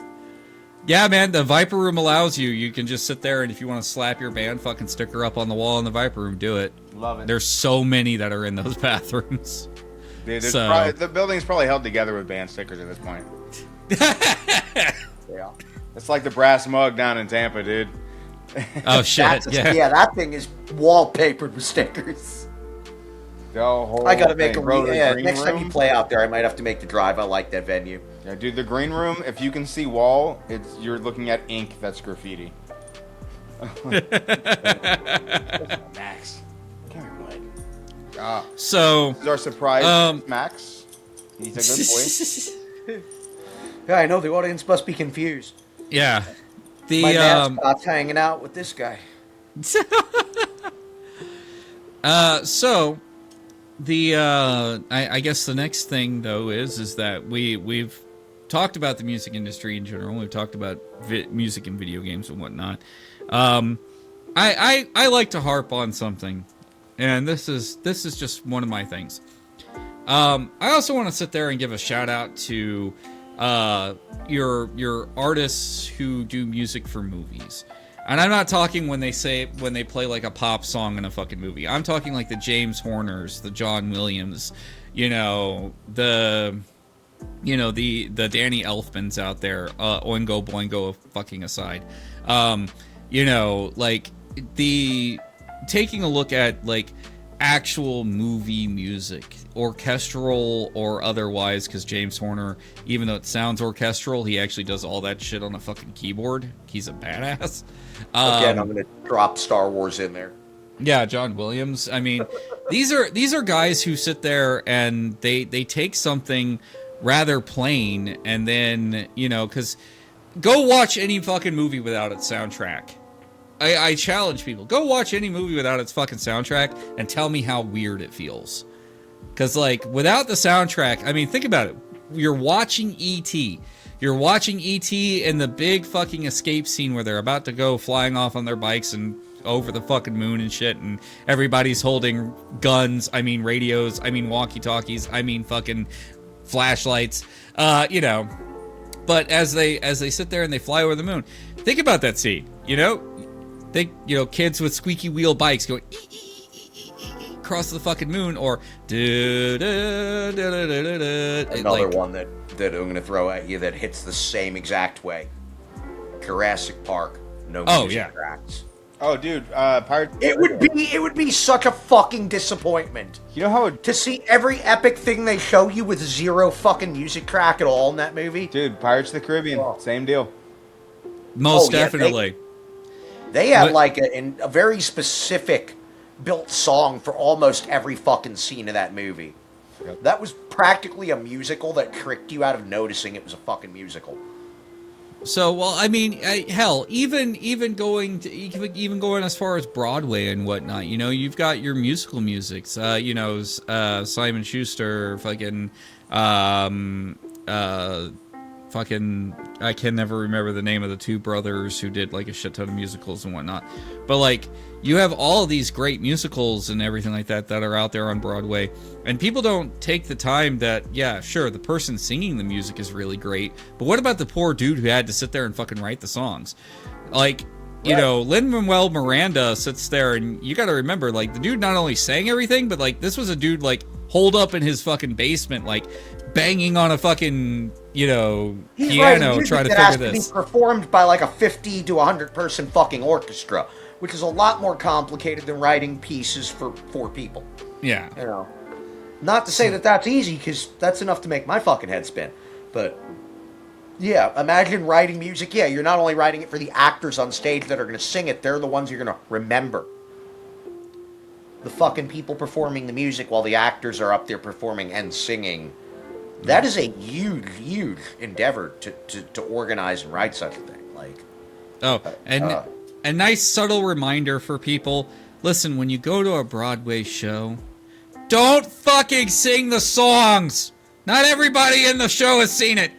yeah, man, the Viper Room allows you. You can just sit there and if you want to slap your band fucking sticker up on the wall in the Viper Room, do it. Love it. There's so many that are in those bathrooms. Dude, So- the building's probably held together with band stickers at this point. Yeah. It's like the brass mug down in Tampa, dude. Oh shit! Yeah. That thing is wallpapered with stickers. The whole I gotta make thing. a Bro, the green next time you room? play out there, I might have to make the drive. I like that venue. Yeah, dude, the green room. If you can see wall, you're looking at ink that's graffiti. Max, come here, bud. So, This is our surprise, Max. He's a good boy. Yeah, I know the audience must be confused. yeah, the My mascot's hanging out with this guy. so the I guess the next thing though is that we've talked about the music industry in general. We've talked about music and video games and whatnot. I like to harp on something, and this is just one of my things. I also want to sit there and give a shout out to your artists who do music for movies. And I'm not talking when they play like a pop song in a fucking movie. I'm talking like the James Horners, the John Williams, the Danny Elfmans out there, Oingo Boingo fucking aside. Like the taking a look at like actual movie music, orchestral or otherwise, because James Horner, even though it sounds orchestral, he actually does all that shit on a fucking keyboard. He's a badass. Again, I'm gonna drop Star Wars in there. Yeah, John Williams. I mean, these are guys who sit there and they take something rather plain, and then, you know, because go watch any fucking movie without its soundtrack. I challenge people, go watch any movie without its fucking soundtrack and tell me how weird it feels. Because, like, without the soundtrack, I mean, think about it. You're watching E.T. You're watching E.T. in the big fucking escape scene where they're about to go flying off on their bikes and over the fucking moon and shit, and everybody's holding guns, I mean radios, I mean walkie-talkies, I mean fucking flashlights, you know. But as they sit there and they fly over the moon, think about that scene, you know? Think, you know, kids with squeaky wheel bikes going across the fucking moon, or another one that I'm gonna throw at you that hits the same exact way. Jurassic Park, no music tracks. Oh, dude, Pirates. It would be such a fucking disappointment. You know how to see every epic thing they show you with zero fucking music track at all in that movie? Dude, Pirates of the Caribbean, same deal. Most definitely. They have like a very specific built song for almost every fucking scene of that movie. Yep. That was practically a musical that tricked you out of noticing it was a fucking musical. So, well, I mean, hell, even going as far as Broadway and whatnot, you know, you've got your musical musics, you know, Simon Schuster, fucking, I can never remember the name of the two brothers who did like a shit ton of musicals and whatnot. But like, you have all of these great musicals and everything like that that are out there on Broadway, and people don't take the time that, yeah, sure, the person singing the music is really great, but what about the poor dude who had to sit there and fucking write the songs? Like, you know, Lin-Manuel Miranda sits there, and you gotta remember, like, the dude not only sang everything, but like, this was a dude like holed up in his fucking basement, like banging on a fucking, you know, piano trying to figure this. To be performed by like a 50 to 100 person fucking orchestra, which is a lot more complicated than writing pieces for 4 people. Yeah. You know, not to say that that's easy, because that's enough to make my fucking head spin. But yeah, imagine writing music. Yeah, you're not only writing it for the actors on stage that are going to sing it, they're the ones you're going to remember. The fucking people performing the music while the actors are up there performing and singing. That is a huge, huge endeavor to organize and write such a thing. Like, and a nice subtle reminder for people: listen, when you go to a Broadway show, don't fucking sing the songs. Not everybody in the show has seen it.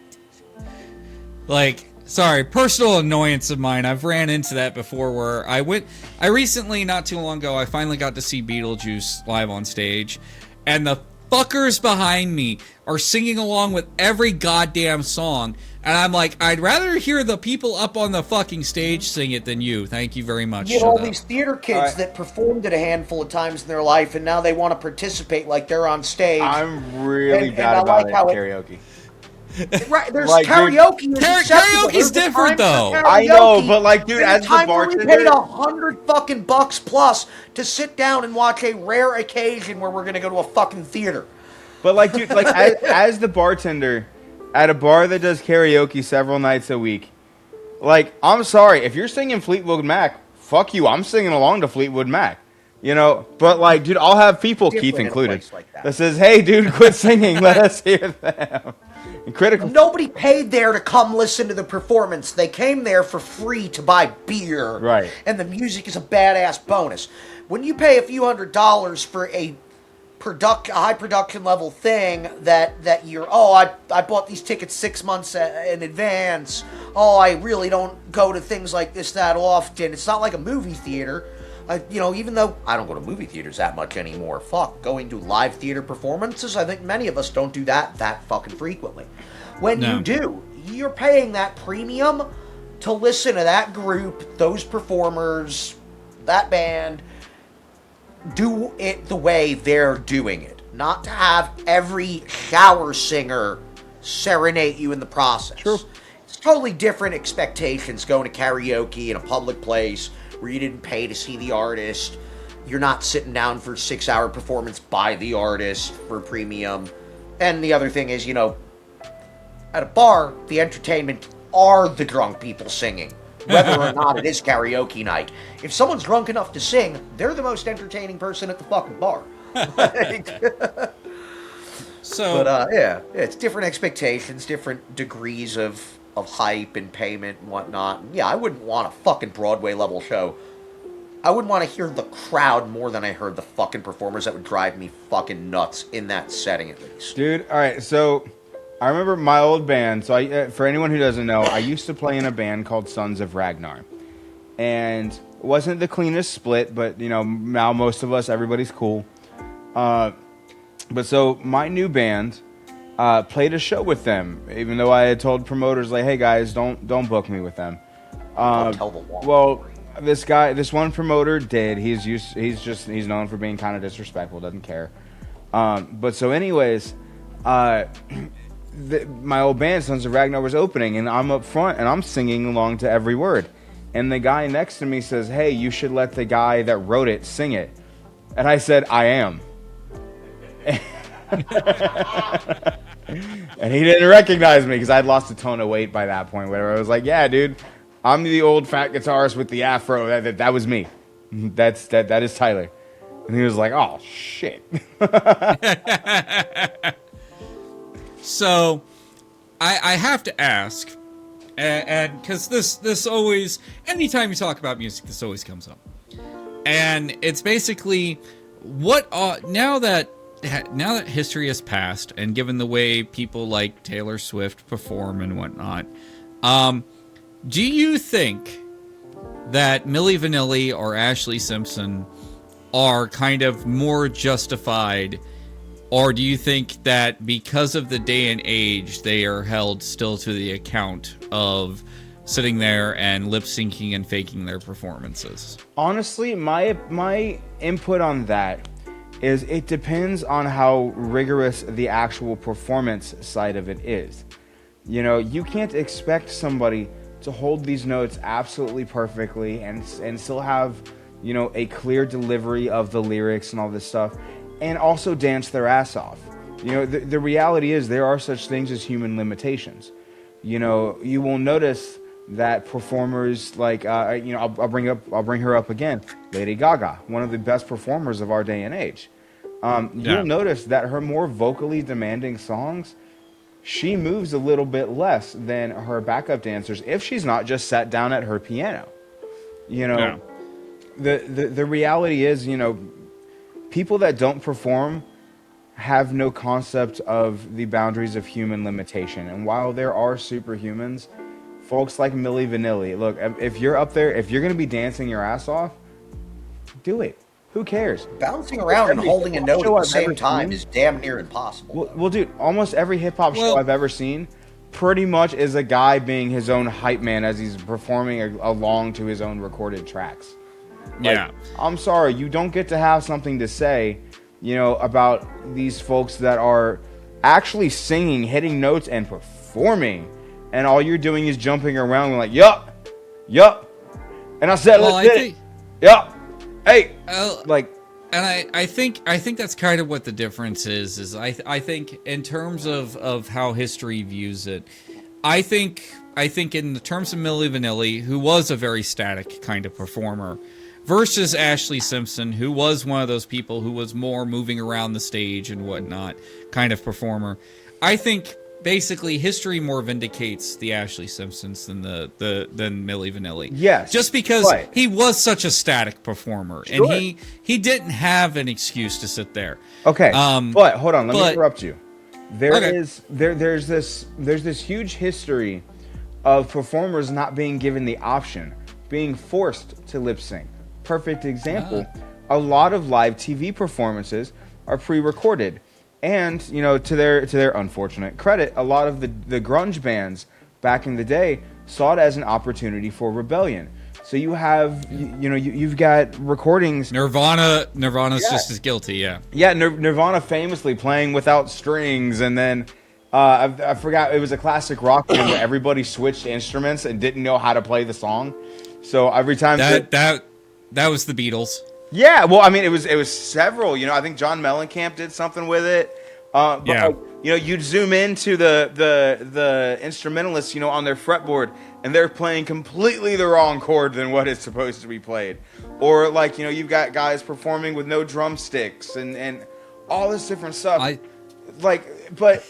Like, sorry, personal annoyance of mine. I've ran into that before. Where I recently, not too long ago, I finally got to see Beetlejuice live on stage, and the fuckers behind me are singing along with every goddamn song, and I'm like, I'd rather hear the people up on the fucking stage sing it than you. Thank you very much. You get all these theater kids that performed it a handful of times in their life, and now they want to participate like they're on stage. I'm really bad about karaoke. Right, there's like, karaoke. Karaoke's different, though. I know, but like, dude, as the bartender, we paid $100 fucking bucks plus to sit down and watch a rare occasion where we're gonna go to a fucking theater. But like, dude, like as the bartender at a bar that does karaoke several nights a week, like, I'm sorry if you're singing Fleetwood Mac, fuck you. I'm singing along to Fleetwood Mac. You know, but like, dude, I'll have people, Keith included, like that says, "Hey, dude, quit singing. Let us hear them." Critical. Nobody paid there to come listen to the performance. They came there for free to buy beer. Right. And the music is a badass bonus. When you pay a few $100s for a high production level thing that you're, I bought these tickets 6 months in advance. Oh, I really don't go to things like this that often. It's not like a movie theater. You know, even though I don't go to movie theaters that much anymore, going to live theater performances, I think many of us don't do that fucking frequently. When you do, you're paying that premium to listen to that group, those performers, that band, do it the way they're doing it. Not to have every shower singer serenade you in the process. True. It's totally different expectations going to karaoke in a public place where you didn't pay to see the artist. You're not sitting down for a 6-hour performance by the artist for premium. And the other thing is, you know, at a bar, the entertainment are the drunk people singing, whether or not it is karaoke night. If someone's drunk enough to sing, they're the most entertaining person at the fucking bar. So, But yeah, it's different expectations, different degrees of hype and payment and whatnot. And yeah, I wouldn't want a fucking Broadway level show. I would want to hear the crowd more than I heard the fucking performers. That would drive me fucking nuts in that setting, at least. Dude, all right, so I remember my old band. So for anyone who doesn't know, I used to play in a band called Sons of Ragnar. And it wasn't the cleanest split, but, you know, now most of us, everybody's cool. But so my new band played a show with them, even though I had told promoters, like, hey, guys, don't book me with them. Don't tell the wall. Well, this one promoter did. He's known for being kind of disrespectful, doesn't care. But so anyways, my old band, Sons of Ragnar, was opening, and I'm up front, and I'm singing along to every word. And the guy next to me says, hey, you should let the guy that wrote it sing it. And I said, I am. And he didn't recognize me because I'd lost a ton of weight by that point. Whatever. I was like, yeah, dude, I'm the old fat guitarist with the afro. That was me. That is Tyler. And he was like, oh, shit. So, I have to ask, and because this always, anytime you talk about music, this always comes up. And it's basically, now that history has passed, and given the way people like Taylor Swift perform and whatnot, do you think that Milli Vanilli or Ashley Simpson are kind of more justified, or do you think that because of the day and age, they are held still to the account of sitting there and lip syncing and faking their performances? Honestly, my input on that is it depends on how rigorous the actual performance side of it is. You know, you can't expect somebody to hold these notes absolutely perfectly and still have, you know, a clear delivery of the lyrics and all this stuff, and also dance their ass off. You know, the reality is there are such things as human limitations. You know, you will notice that performers like, you know, I'll bring her up again, Lady Gaga, one of the best performers of our day and age. You'll notice that her more vocally demanding songs, she moves a little bit less than her backup dancers if she's not just sat down at her piano. You know, the reality is, you know, people that don't perform have no concept of the boundaries of human limitation. And while there are superhumans, folks like Milli Vanilli, look, if you're up there, if you're going to be dancing your ass off, do it. Who cares? Bouncing around and holding a note at the same time is damn near impossible. Well, dude, almost every hip-hop show I've ever seen pretty much is a guy being his own hype man as he's performing along to his own recorded tracks. Like, I'm sorry, you don't get to have something to say, you know, about these folks that are actually singing, hitting notes, and performing, and all you're doing is jumping around like, yup, and I said, let's get it, yup, hey, like, and I think that's kind of what the difference is I think in terms of how history views it, I think in the terms of Milli Vanilli, who was a very static kind of performer, versus Ashley Simpson, who was one of those people who was more moving around the stage and whatnot kind of performer. I think basically history more vindicates the Ashley Simpsons than than Milli Vanilli. Yes. Just because he was such a static performer, and he didn't have an excuse to sit there. Okay. But hold on, let me interrupt you. There's this huge history of performers not being given the option, being forced to lip sync. Perfect example. A lot of live TV performances are pre-recorded, and you know, to their unfortunate credit, a lot of the grunge bands back in the day saw it as an opportunity for rebellion. So you have you've got recordings. Nirvana's just as guilty. Yeah. Nirvana famously playing without strings, and then I forgot, it was a classic rock band where everybody switched instruments and didn't know how to play the song. So every time that was the Beatles. Yeah, well, I mean, it was several. You know, I think John Mellencamp did something with it. But like, you know, you'd zoom into the instrumentalists, you know, on their fretboard, and they're playing completely the wrong chord than what is supposed to be played. Or like, you know, you've got guys performing with no drumsticks and all this different stuff. like, but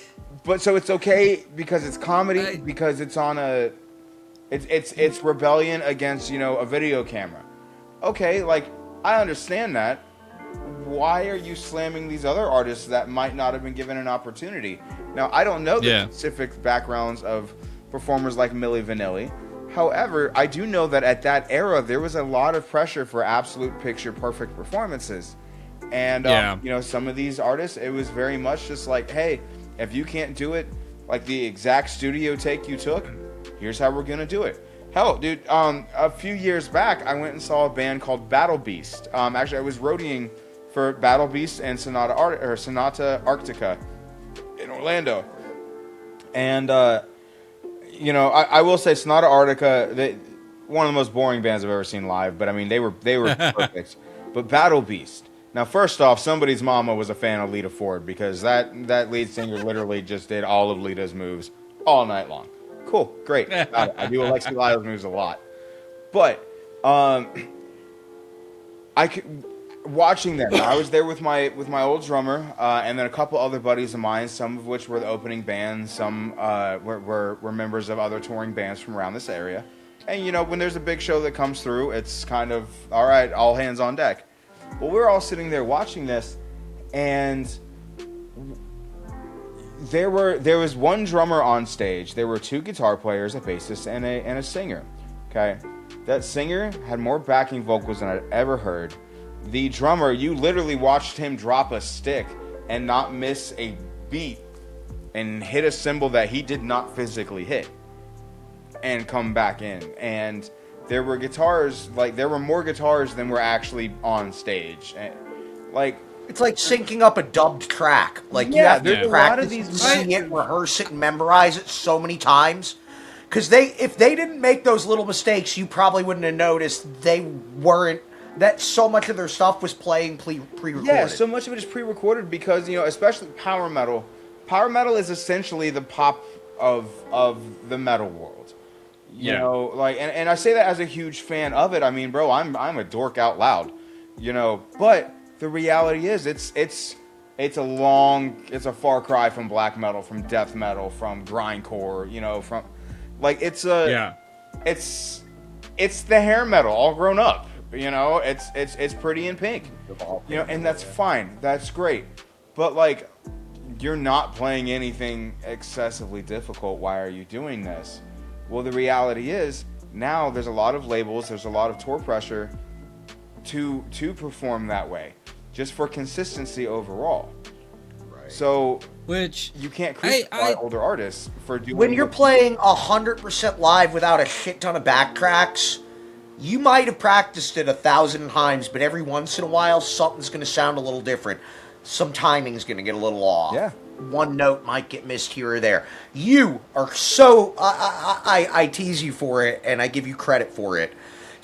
so it's okay because it's comedy, because it's on a, it's rebellion against, you know, a video camera. Okay, like, I understand that. Why are you slamming these other artists that might not have been given an opportunity? Now, I don't know the specific backgrounds of performers like Milli Vanilli. However, I do know that at that era, there was a lot of pressure for absolute picture-perfect performances. And, you know, some of these artists, it was very much just like, hey, if you can't do it like the exact studio take you took, here's how we're going to do it. Hell, dude, a few years back, I went and saw a band called Battle Beast. Actually, I was roadieing for Battle Beast and Sonata Arctica in Orlando. And, you know, I will say Sonata Arctica, one of the most boring bands I've ever seen live, but I mean, they were perfect. But Battle Beast. Now, first off, somebody's mama was a fan of Lita Ford, because that lead singer literally just did all of Lita's moves all night long. Cool, great. I do Alexi Lyle's moves a lot. But watching them, I was there with my old drummer, and then a couple other buddies of mine, some of which were the opening band, some were members of other touring bands from around this area. And, you know, when there's a big show that comes through, it's kind of, all right, all hands on deck. Well, we're all sitting there watching this, and there was one drummer on stage. There were two guitar players, a bassist, and a singer. Okay, that singer had more backing vocals than I'd ever heard. The drummer, you literally watched him drop a stick and not miss a beat and hit a cymbal that he did not physically hit and come back in. And there were guitars, like, there were more guitars than were actually on stage. And, like, it's like syncing up a dubbed track. Like, you have to practice and see it, rehearse it, and memorize it so many times. Because if they didn't make those little mistakes, you probably wouldn't have noticed that so much of their stuff was playing pre-recorded. Yeah, so much of it is pre-recorded because, you know, especially power metal. Power metal is essentially the pop of the metal world. You know, like, and I say that as a huge fan of it. I mean, bro, I'm a dork out loud, you know. But the reality is, it's a far cry from black metal, from death metal, from grindcore, you know, from, like, it's the hair metal all grown up, you know. It's pretty in pink, you know, and that's fine, that's great. But, like, you're not playing anything excessively difficult. Why are you doing this? Well, the reality is, now there's a lot of labels, there's a lot of tour pressure to perform that way, just for consistency overall. Right. So, which you can't crucify older artists for doing. When you're playing 100% live without a shit ton of backtracks, you might have practiced it 1,000 times, but every once in a while, something's going to sound a little different. Some timing's going to get a little off. Yeah. One note might get missed here or there. You are so... I tease you for it, and I give you credit for it.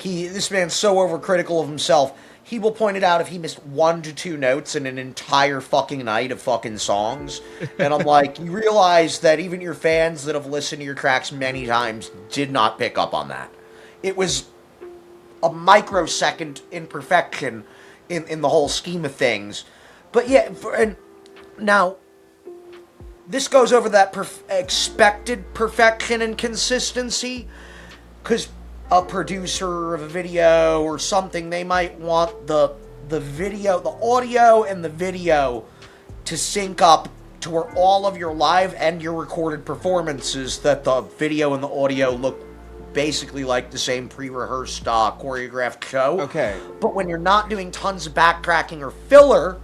This man's so overcritical of himself. He will point it out if he missed 1 to 2 notes in an entire fucking night of fucking songs. And I'm like, you realize that even your fans that have listened to your tracks many times did not pick up on that. It was a microsecond imperfection in the whole scheme of things. But yeah, now... this goes over that expected perfection and consistency, because a producer of a video or something, they might want the video, the audio and the video to sync up to where all of your live and your recorded performances, that the video and the audio look basically like the same pre-rehearsed choreographed show. Okay. But when you're not doing tons of backtracking or filler,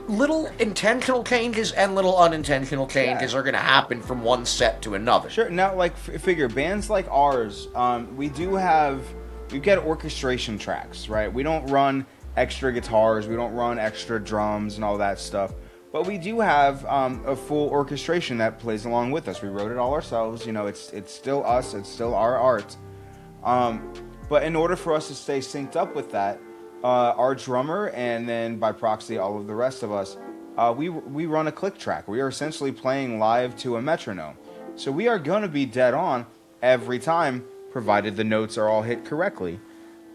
little intentional changes and little unintentional changes are going to happen from one set to another. Sure. Now, like, figure bands like ours, we've got orchestration tracks, right? We don't run extra guitars, we don't run extra drums and all that stuff, but we do have a full orchestration that plays along with us. We wrote it all ourselves. You know, it's still us, it's still our art. But in order for us to stay synced up with that, our drummer, and then by proxy all of the rest of us, we run a click track. We are essentially playing live to a metronome. So we are going to be dead on every time, provided the notes are all hit correctly.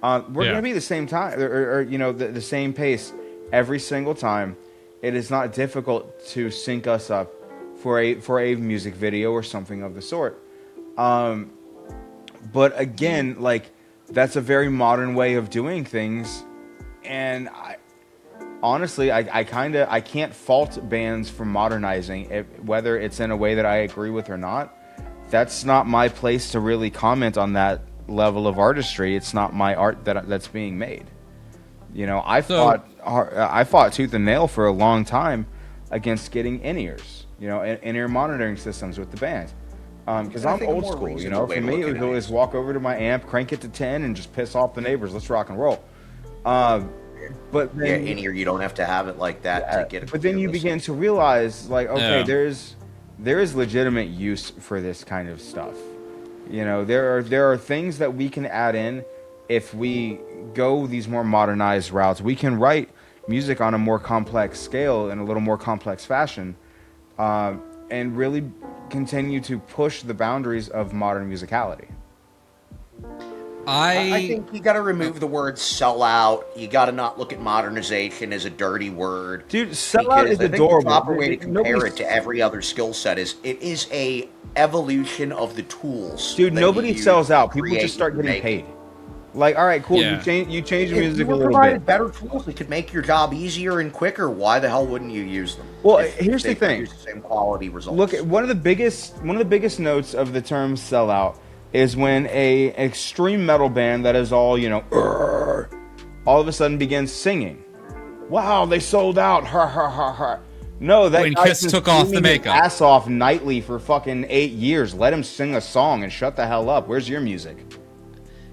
We're going to be the same time, or you know, the same pace every single time. it is not difficult to sync us up for a music video or something of the sort. But again, like, that's a very modern way of doing things, and honestly, I can't fault bands for modernizing it, whether it's in a way that I agree with or not. That's not my place to really comment on that level of artistry. It's not my art that's being made. You know, I fought tooth and nail for a long time against getting in-ears, you know, in-ear monitoring systems with the band. Because I'm old school, you know. For me, it was always walk over to my amp, crank it to 10, and just piss off the neighbors. Let's rock and roll. But then, in-ear, you don't have to have it like that to get it. But then you begin to realize, like, okay, there is legitimate use for this kind of stuff. You know, there are things that we can add in if we go these more modernized routes. We can write music on a more complex scale in a little more complex fashion, and really continue to push the boundaries of modern musicality. I think you got to remove the word sell out. You got to not look at modernization as a dirty word. Dude, sell out is adorable. The proper way to compare it to every other skill set is it is a evolution of the tools. Dude, nobody sells out. People just start getting paid. Like, all right, cool. Yeah. You change the music a little provided bit. Better tools that could make your job easier and quicker. Why the hell wouldn't you use them? Well, here's the thing. The same quality results. Look, one of the biggest notes of the term sell out is when a extreme metal band that is all, you know, all of a sudden begins singing. Wow, they sold out. Ha ha ha ha. No, that when guy Kiss took off the makeup, ass off nightly for fucking 8 years. Let him sing a song and shut the hell up. Where's your music?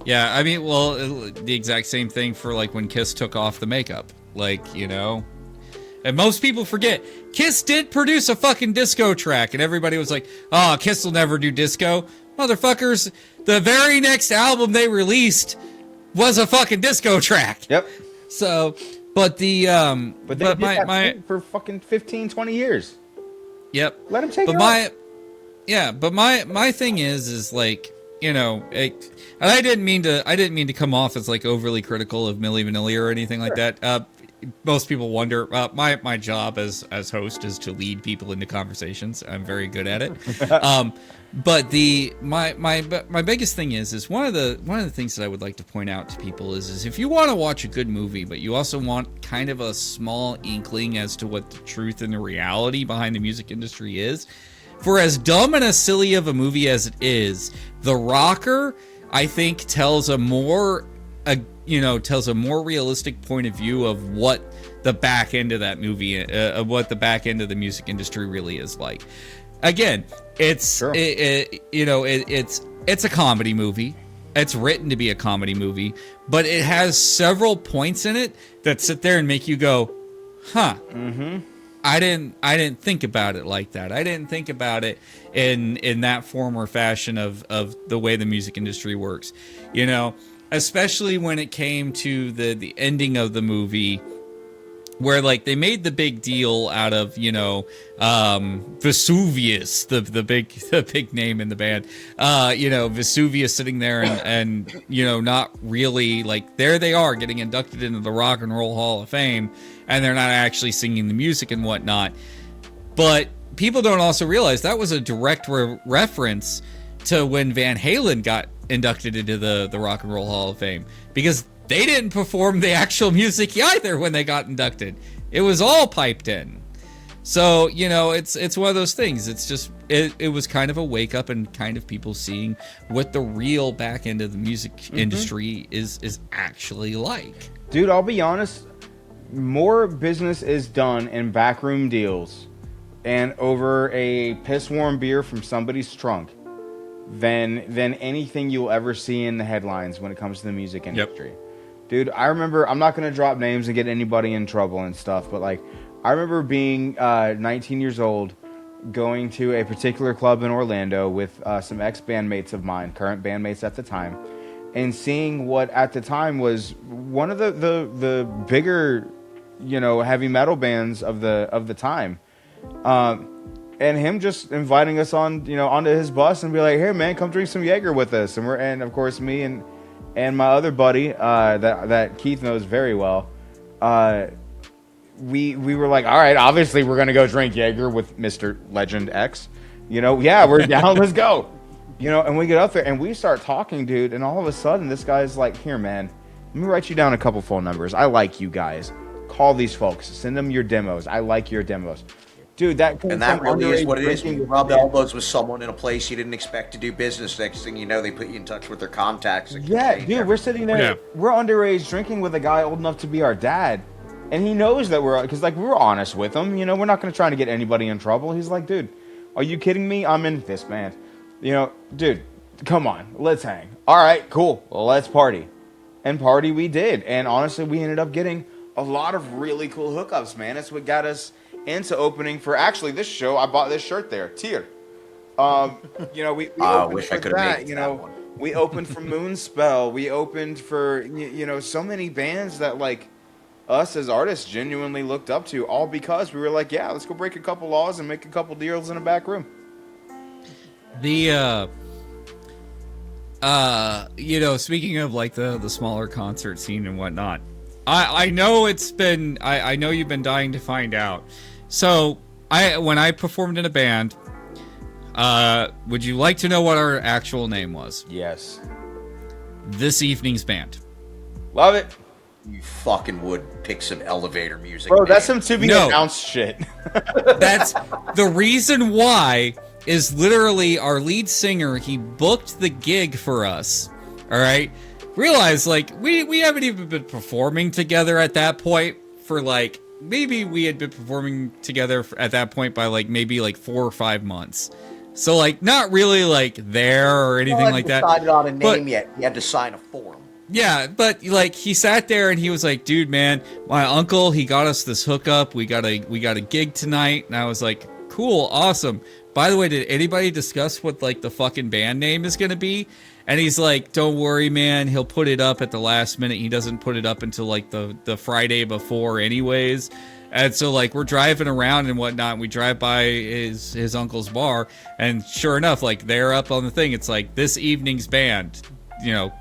Yeah, I mean, well, the exact same thing for like when Kiss took off the makeup. Like, you know, and most people forget Kiss did produce a fucking disco track, and everybody was like, "Oh, Kiss will never do disco." Motherfuckers, the very next album they released was a fucking disco track. Yep. So, but the but my for fucking 15, 20 years. Yep. Let him take it. But my thing is like, you know, and I didn't mean to come off as like overly critical of Milli Vanilli or anything like that. Most people wonder. My job as host is to lead people into conversations. I'm very good at it. But my biggest thing is one of the things that I would like to point out to people is if you want to watch a good movie, but you also want kind of a small inkling as to what the truth and the reality behind the music industry is. For as dumb and as silly of a movie as it is, The Rocker, I think, tells a more realistic point of view of what the back end of that movie, what the back end of the music industry really is like. Again, it's sure. It's a comedy movie. It's written to be a comedy movie, but it has several points in it that sit there and make you go, "Huh." Mm-hmm. I didn't think about it like that. I didn't think about it in that form or fashion of the way the music industry works. You know, especially when it came to the ending of the movie, where like they made the big deal out of, you know, Vesuvius, the big name in the band, you know, Vesuvius sitting there and you know, not really, like, there they are getting inducted into the Rock and Roll Hall of Fame, and they're not actually singing the music and whatnot. But people don't also realize that was a direct reference to when Van Halen got inducted into the Rock and Roll Hall of Fame, because they didn't perform the actual music either when they got inducted. It was all piped in. So, you know, it's one of those things. It's just, it was kind of a wake up and kind of people seeing what the real back end of the music industry is actually like. Dude, I'll be honest, more business is done in backroom deals and over a piss-warm beer from somebody's trunk than anything you'll ever see in the headlines when it comes to the music industry. Yep. Dude, I remember, I'm not going to drop names and get anybody in trouble and stuff, but like, I remember being 19 years old, going to a particular club in Orlando with some ex-bandmates of mine, current bandmates at the time, and seeing what at the time was one of the bigger, you know, heavy metal bands of the time. And him just inviting us on, you know, onto his bus and be like, "Hey man, come drink some Jaeger with us." And of course me and my other buddy that Keith knows very well, we were like, all right, obviously we're gonna go drink Jaeger with Mr. Legend X. You know, yeah, we're down. Let's go. You know, and we get up there and we start talking, dude. And all of a sudden, this guy's like, here, man, let me write you down a couple phone numbers. I like you guys. Call these folks. Send them your demos. I like your demos. Dude, that really is what it is. When you rub elbows with someone in a place you didn't expect to do business, next thing you know, they put you in touch with their contacts. Yeah, dude, we're sitting there. Yeah. We're underage drinking with a guy old enough to be our dad. And he knows that because, like, we're honest with him. You know, we're not going to try to get anybody in trouble. He's like, dude, are you kidding me? I'm in this band. You know, dude, come on. Let's hang. All right, cool. Well, let's party. And party we did. And honestly, we ended up getting a lot of really cool hookups, man. It's what got us into opening for actually this show. I bought this shirt there, Tier. You know, we wish I could have made that one. We opened for Moonspell. We opened for you know, so many bands that like us as artists genuinely looked up to, all because we were like, yeah, let's go break a couple laws and make a couple deals in a back room. The you know, speaking of like the smaller concert scene and whatnot, I know it's been I know you've been dying to find out. So when I performed in a band, would you like to know what our actual name was? Yes. This Evening's Band. Love it. You fucking would pick some elevator music. Bro, that's some to be announced shit. That's the reason why is literally our lead singer, he booked the gig for us. All right? Realize, like, we haven't even been performing together at that point for, like, maybe we had been performing together at that point by, like, maybe, like, 4 or 5 months. So, like, not really, like, there or anything like that. Decided on a name yet. You had to sign a form. Yeah, but, like, he sat there and he was like, dude, man, my uncle, he got us this hookup. We got a gig tonight. And I was like, cool, awesome. By the way, did anybody discuss what, like, the fucking band name is going to be? And he's like, don't worry, man. He'll put it up at the last minute. He doesn't put it up until, like, the Friday before anyways. And so, like, we're driving around and whatnot. And we drive by his uncle's bar. And sure enough, like, they're up on the thing. It's like, This Evening's Band, you know, :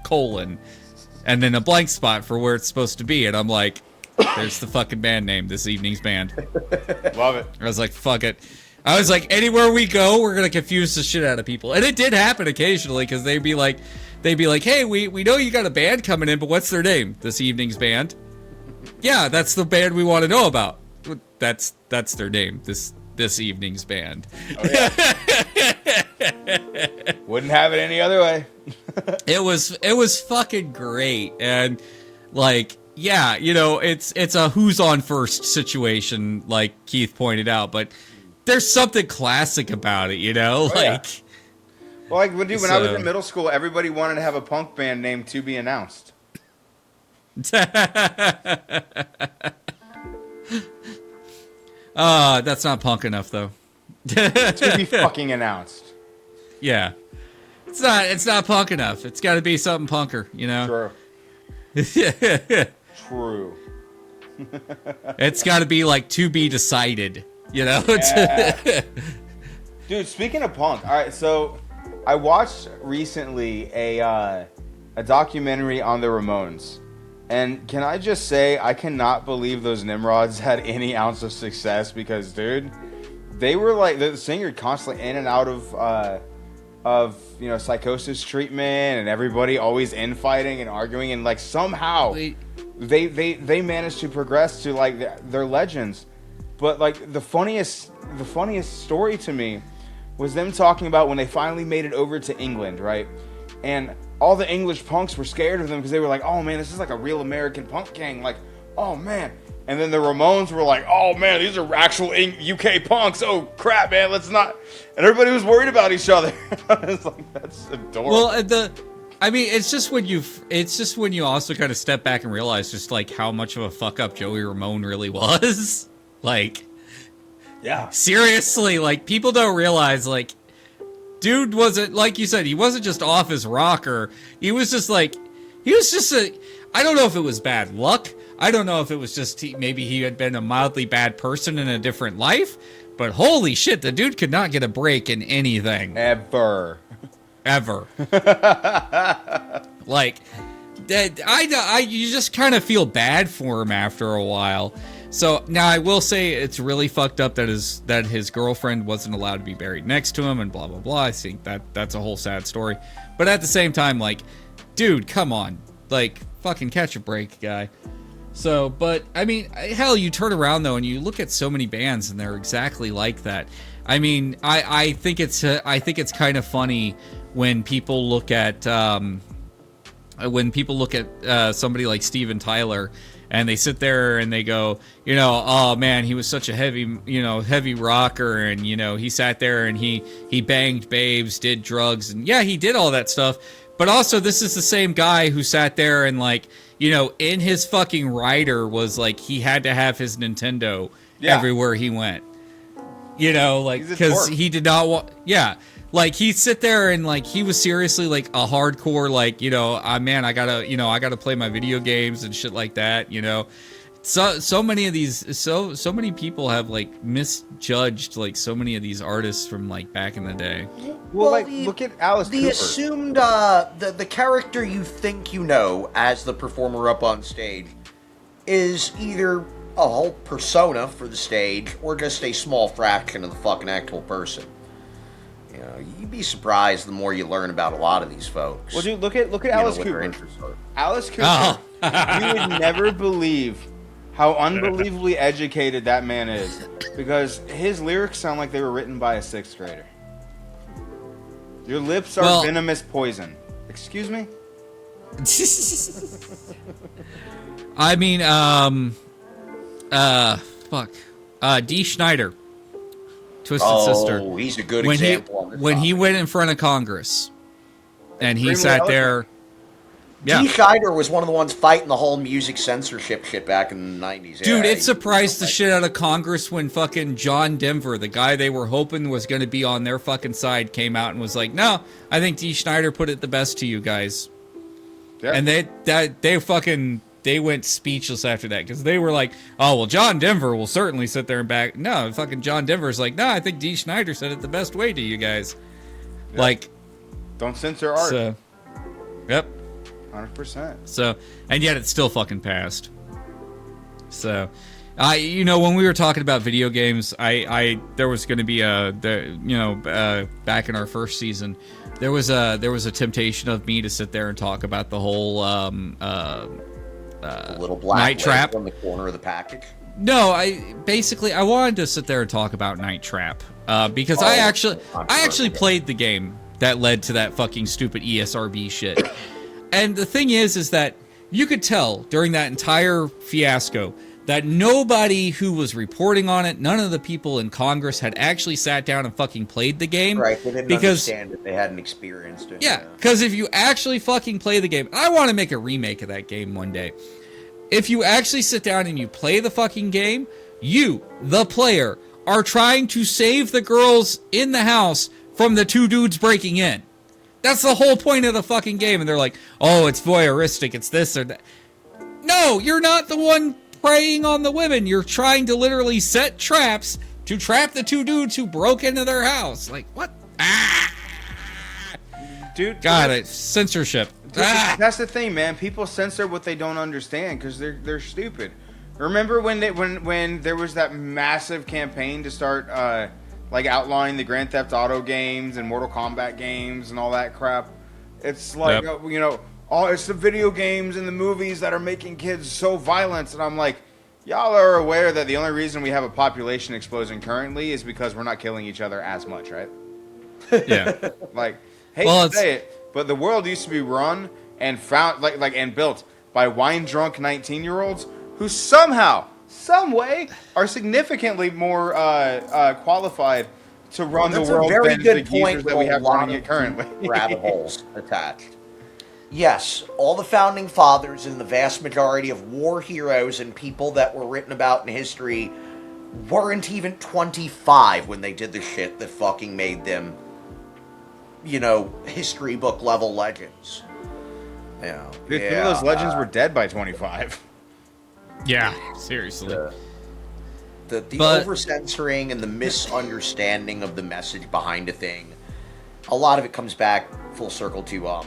and then a blank spot for where it's supposed to be. And I'm like, there's the fucking band name, This Evening's Band. Love it. I was like, fuck it. I was like, anywhere we go, we're going to confuse the shit out of people. And it did happen occasionally, because they'd be like, hey, we know you got a band coming in, but what's their name? This Evening's Band. Yeah, that's the band we want to know about. That's their name, this Evening's Band. Oh, yeah. Wouldn't have it any other way. It was fucking great. And, like, yeah, you know, it's a who's on first situation, like Keith pointed out, but there's something classic about it, you know? Oh, like, yeah. Well, like, when I was in middle school, everybody wanted to have a punk band named To Be Announced. That's not punk enough, though. To be fucking announced. Yeah. It's not punk enough. It's got to be something punker, you know? True. True. It's got to be like To Be Decided, you know? Yeah. Dude, speaking of punk, all right, so I watched recently a documentary on the Ramones. And can I just say, I cannot believe those Nimrods had any ounce of success because, dude, they were like, the singer constantly in and out of you know, psychosis treatment, and everybody always infighting and arguing, and like somehow they managed to progress to like they're legends. But like the funniest story to me was them talking about when they finally made it over to England, right? And all the English punks were scared of them because they were like, oh man, this is like a real American punk gang, like, oh man. And then the Ramones were like, oh man, these are actual UK punks. Oh crap, man, let's not. And everybody was worried about each other. It's like, that's adorable. Well, I mean, it's just when you also kind of step back and realize just like how much of a fuck up Joey Ramone really was. Like, yeah, seriously, like people don't realize, like, dude wasn't, like you said, he wasn't just off his rocker. He was just I don't know if it was bad luck. I don't know if it was just maybe he had been a mildly bad person in a different life, but holy shit, the dude could not get a break in anything. Ever. Like, that, you just kind of feel bad for him after a while. So now I will say it's really fucked up that his girlfriend wasn't allowed to be buried next to him and blah blah blah. I think that's a whole sad story. But at the same time, like, dude, come on, like, fucking catch a break, guy. So, but I mean, hell, you turn around though and you look at so many bands and they're exactly like that. I mean, I think it's kind of funny when people look at somebody like Steven Tyler. And they sit there and they go, you know, oh man, he was such a heavy rocker, and you know, he sat there and he banged babes, did drugs, and yeah, he did all that stuff. But also, this is the same guy who sat there and, like, you know, in his fucking rider was like he had to have his Nintendo everywhere he went. You know, like, because he did not want, like, he'd sit there and, like, he was seriously, like, a hardcore, like, you know, man, I gotta play my video games and shit like that, you know. So many of these, so many people have, like, misjudged, like, so many of these artists from, like, back in the day. Well, like, look at Alice Cooper. The assumed, the character you think you know as the performer up on stage is either a whole persona for the stage or just a small fraction of the fucking actual person. You know, you'd be surprised the more you learn about a lot of these folks. Well, dude, look at Alice Cooper. Alice Cooper, you would never believe how unbelievably educated that man is, because his lyrics sound like they were written by a 6th grader. Your lips are venomous poison. Excuse me? I mean, Dee Schneider. Twisted Sister. Oh, he's a good example. When he went in front of Congress, and he sat there. Yeah. Dee Schneider was one of the ones fighting the whole music censorship shit back in the 90s. Dude, it surprised the shit out of Congress when fucking John Denver, the guy they were hoping was going to be on their fucking side, came out and was like, no, I think Dee Schneider put it the best to you guys. Yeah. And they went speechless after that, because they were like, oh, well, John Denver will certainly sit there and back. No, fucking John Denver's like, no, I think Dee Schneider said it the best way to you guys. Yep. Like, don't censor art. So, yep. 100%. So, and yet it still fucking passed. So, you know, when we were talking about video games, there was going to be back in our first season, there was a temptation of me to sit there and talk about the whole the little black Night Trap on the corner of the package. No, I wanted to sit there and talk about Night Trap because I actually played the game that led to that fucking stupid ESRB shit. And the thing is that you could tell during that entire fiasco that nobody who was reporting on it, none of the people in Congress had actually sat down and fucking played the game. Right, they didn't understand it. They hadn't experienced it. Yeah, because if you actually fucking play the game, I want to make a remake of that game one day. If you actually sit down and you play the fucking game, you, the player, are trying to save the girls in the house from the 2 dudes breaking in. That's the whole point of the fucking game. And they're like, oh, it's voyeuristic, it's this or that. No, you're not the one preying on the women. You're trying to literally set traps to trap the 2 dudes who broke into their house. Like, what? Dude, got it. Censorship. That's the thing, man. People censor what they don't understand because they're stupid. Remember when there was that massive campaign to start like outlawing the Grand Theft Auto games and Mortal Kombat games and all that crap? It's like, you know, it's the video games and the movies that are making kids so violent. And I'm like, y'all are aware that the only reason we have a population explosion currently is because we're not killing each other as much, right? Yeah. Like, hate to say it, but the world used to be run and found and built by wine-drunk 19-year-olds who somehow, some way, are significantly more qualified to run the world than the geezers that we have running it currently. Rabbit holes attached. Yes, all the founding fathers and the vast majority of war heroes and people that were written about in history weren't even 25 when they did the shit that fucking made them, you know, history book level legends. You know, some of those legends were dead by 25. Yeah, seriously. The over-censoring and the misunderstanding of the message behind a thing, a lot of it comes back full circle to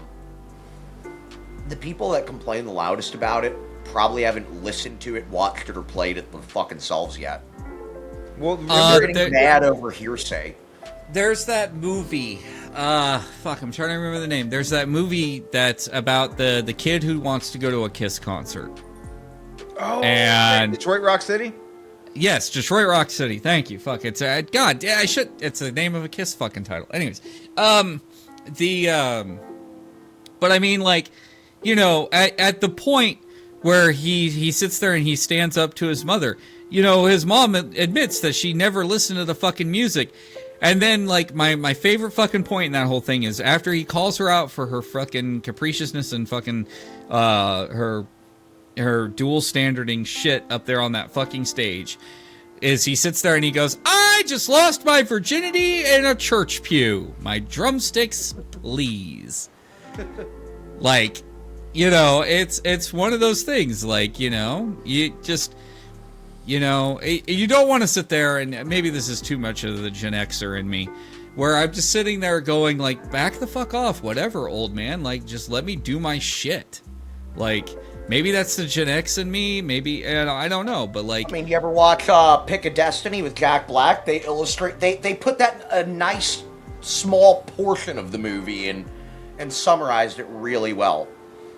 the people that complain the loudest about it probably haven't listened to it, watched it, or played it fucking selves yet. Well, They're getting mad over hearsay. There's that movie. Fuck, I'm trying to remember the name. There's that movie that's about the kid who wants to go to a Kiss concert. oh, and Detroit Rock City. Yes, Detroit Rock City. Thank you. Fuck, it's God. Yeah, I should. It's the name of a Kiss fucking title. Anyways, but I mean, like, you know, at the point where he sits there and he stands up to his mother, you know, his mom admits that she never listened to the fucking music. And then, like, my favorite fucking point in that whole thing is after he calls her out for her fucking capriciousness and fucking her dual standarding shit up there on that fucking stage, is he sits there and he goes, I just lost my virginity in a church pew. My drumsticks, please. Like, you know, it's one of those things, like, you know, you just... You know, you don't want to sit there, and maybe this is too much of the Gen Xer in me, where I'm just sitting there going, like, back the fuck off, whatever, old man. Like, just let me do my shit. Like, maybe that's the Gen X in me, maybe, I don't know, but like... I mean, you ever watch Pick a Destiny with Jack Black? They put that a nice, small portion of the movie and summarized it really well.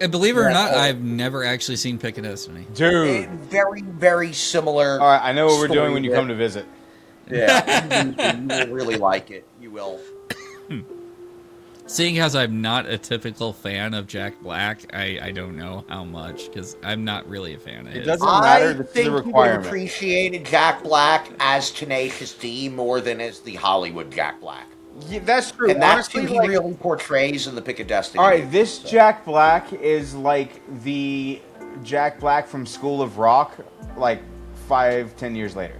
And believe it or not, I've never actually seen Pick a Destiny. Dude. Very, very similar. All right, I know what we're doing when you come to visit. Yeah, you will really like it. You will. Seeing as I'm not a typical fan of Jack Black, I don't know how much, because I'm not really a fan of his. It doesn't matter. I This is think a you would have requirement. appreciated Jack Black as Tenacious D more than as the Hollywood Jack Black. Yeah, that's true. And that's Honestly, who he like, really portrays in the Pick a Destiny. all right, movie, this so. Jack Black is like the Jack Black from School of Rock, like 5-10 years later.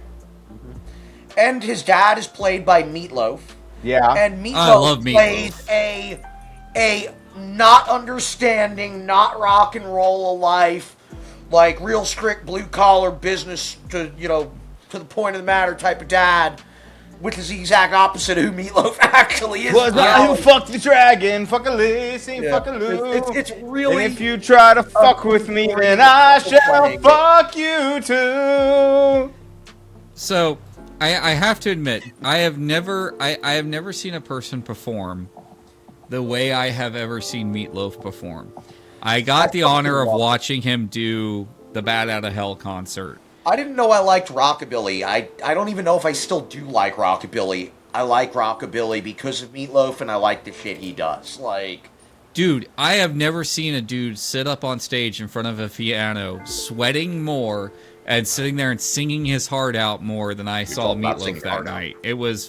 And his dad is played by Meatloaf. Yeah. And I love Meatloaf plays a not understanding, not rock and roll life, like real strict blue collar business to the point of the matter type of dad, which is the exact opposite of who Meatloaf actually is. Was I who fucked the dragon? Fucking Lacey, fucking Lou. It's really. And if you try to fuck with me, then I shall fuck you too. So, I have to admit, I have never seen a person perform the way I have ever seen Meatloaf perform. I got the honor of watching him do the Bat Out of Hell concert. I didn't know I liked rockabilly. I don't even know if I still do like rockabilly. I like rockabilly because of Meatloaf, and I like the shit he does. Like, dude, I have never seen a dude sit up on stage in front of a piano, sweating more and sitting there and singing his heart out more than I saw Meatloaf that night. It was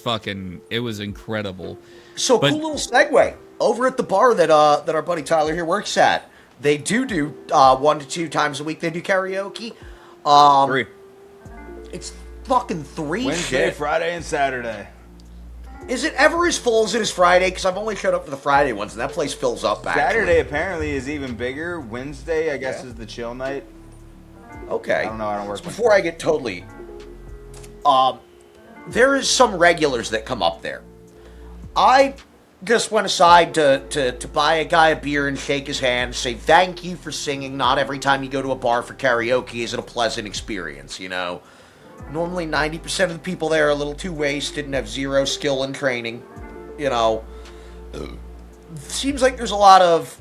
incredible. So, cool little segue. Over at the bar that our buddy Tyler here works at, they do 1 to 2 times a week. They do karaoke. 3. It's fucking 3. Wednesday, shit. Friday, and Saturday. Is it ever as full as it is Friday? Because I've only showed up for the Friday ones, and that place fills up. Saturday apparently is even bigger. Wednesday, I guess, is the chill night. Okay. I don't know. I don't work. So before I get totally, there is some regulars that come up there. I just went aside to buy a guy a beer and shake his hand, say thank you for singing. Not every time you go to a bar for karaoke is it a pleasant experience, you know. Normally 90% of the people there are a little too wasted and have zero skill and training, you know. Seems like there's a lot of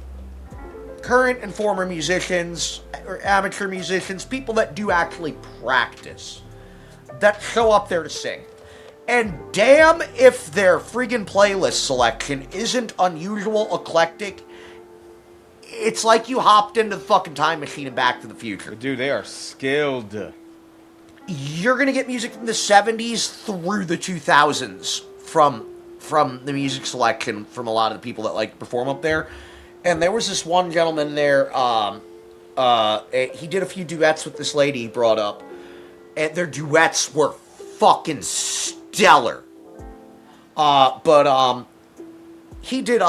current and former musicians or amateur musicians, people that do actually practice, that show up there to sing. And damn if their friggin' playlist selection isn't unusual, eclectic. It's like you hopped into the fucking time machine and Back to the Future. Dude, they are skilled. You're gonna get music from the 70s through the 2000s from the music selection from a lot of the people that like to perform up there. And there was this one gentleman there, he did a few duets with this lady he brought up, and their duets were fucking stellar. But he did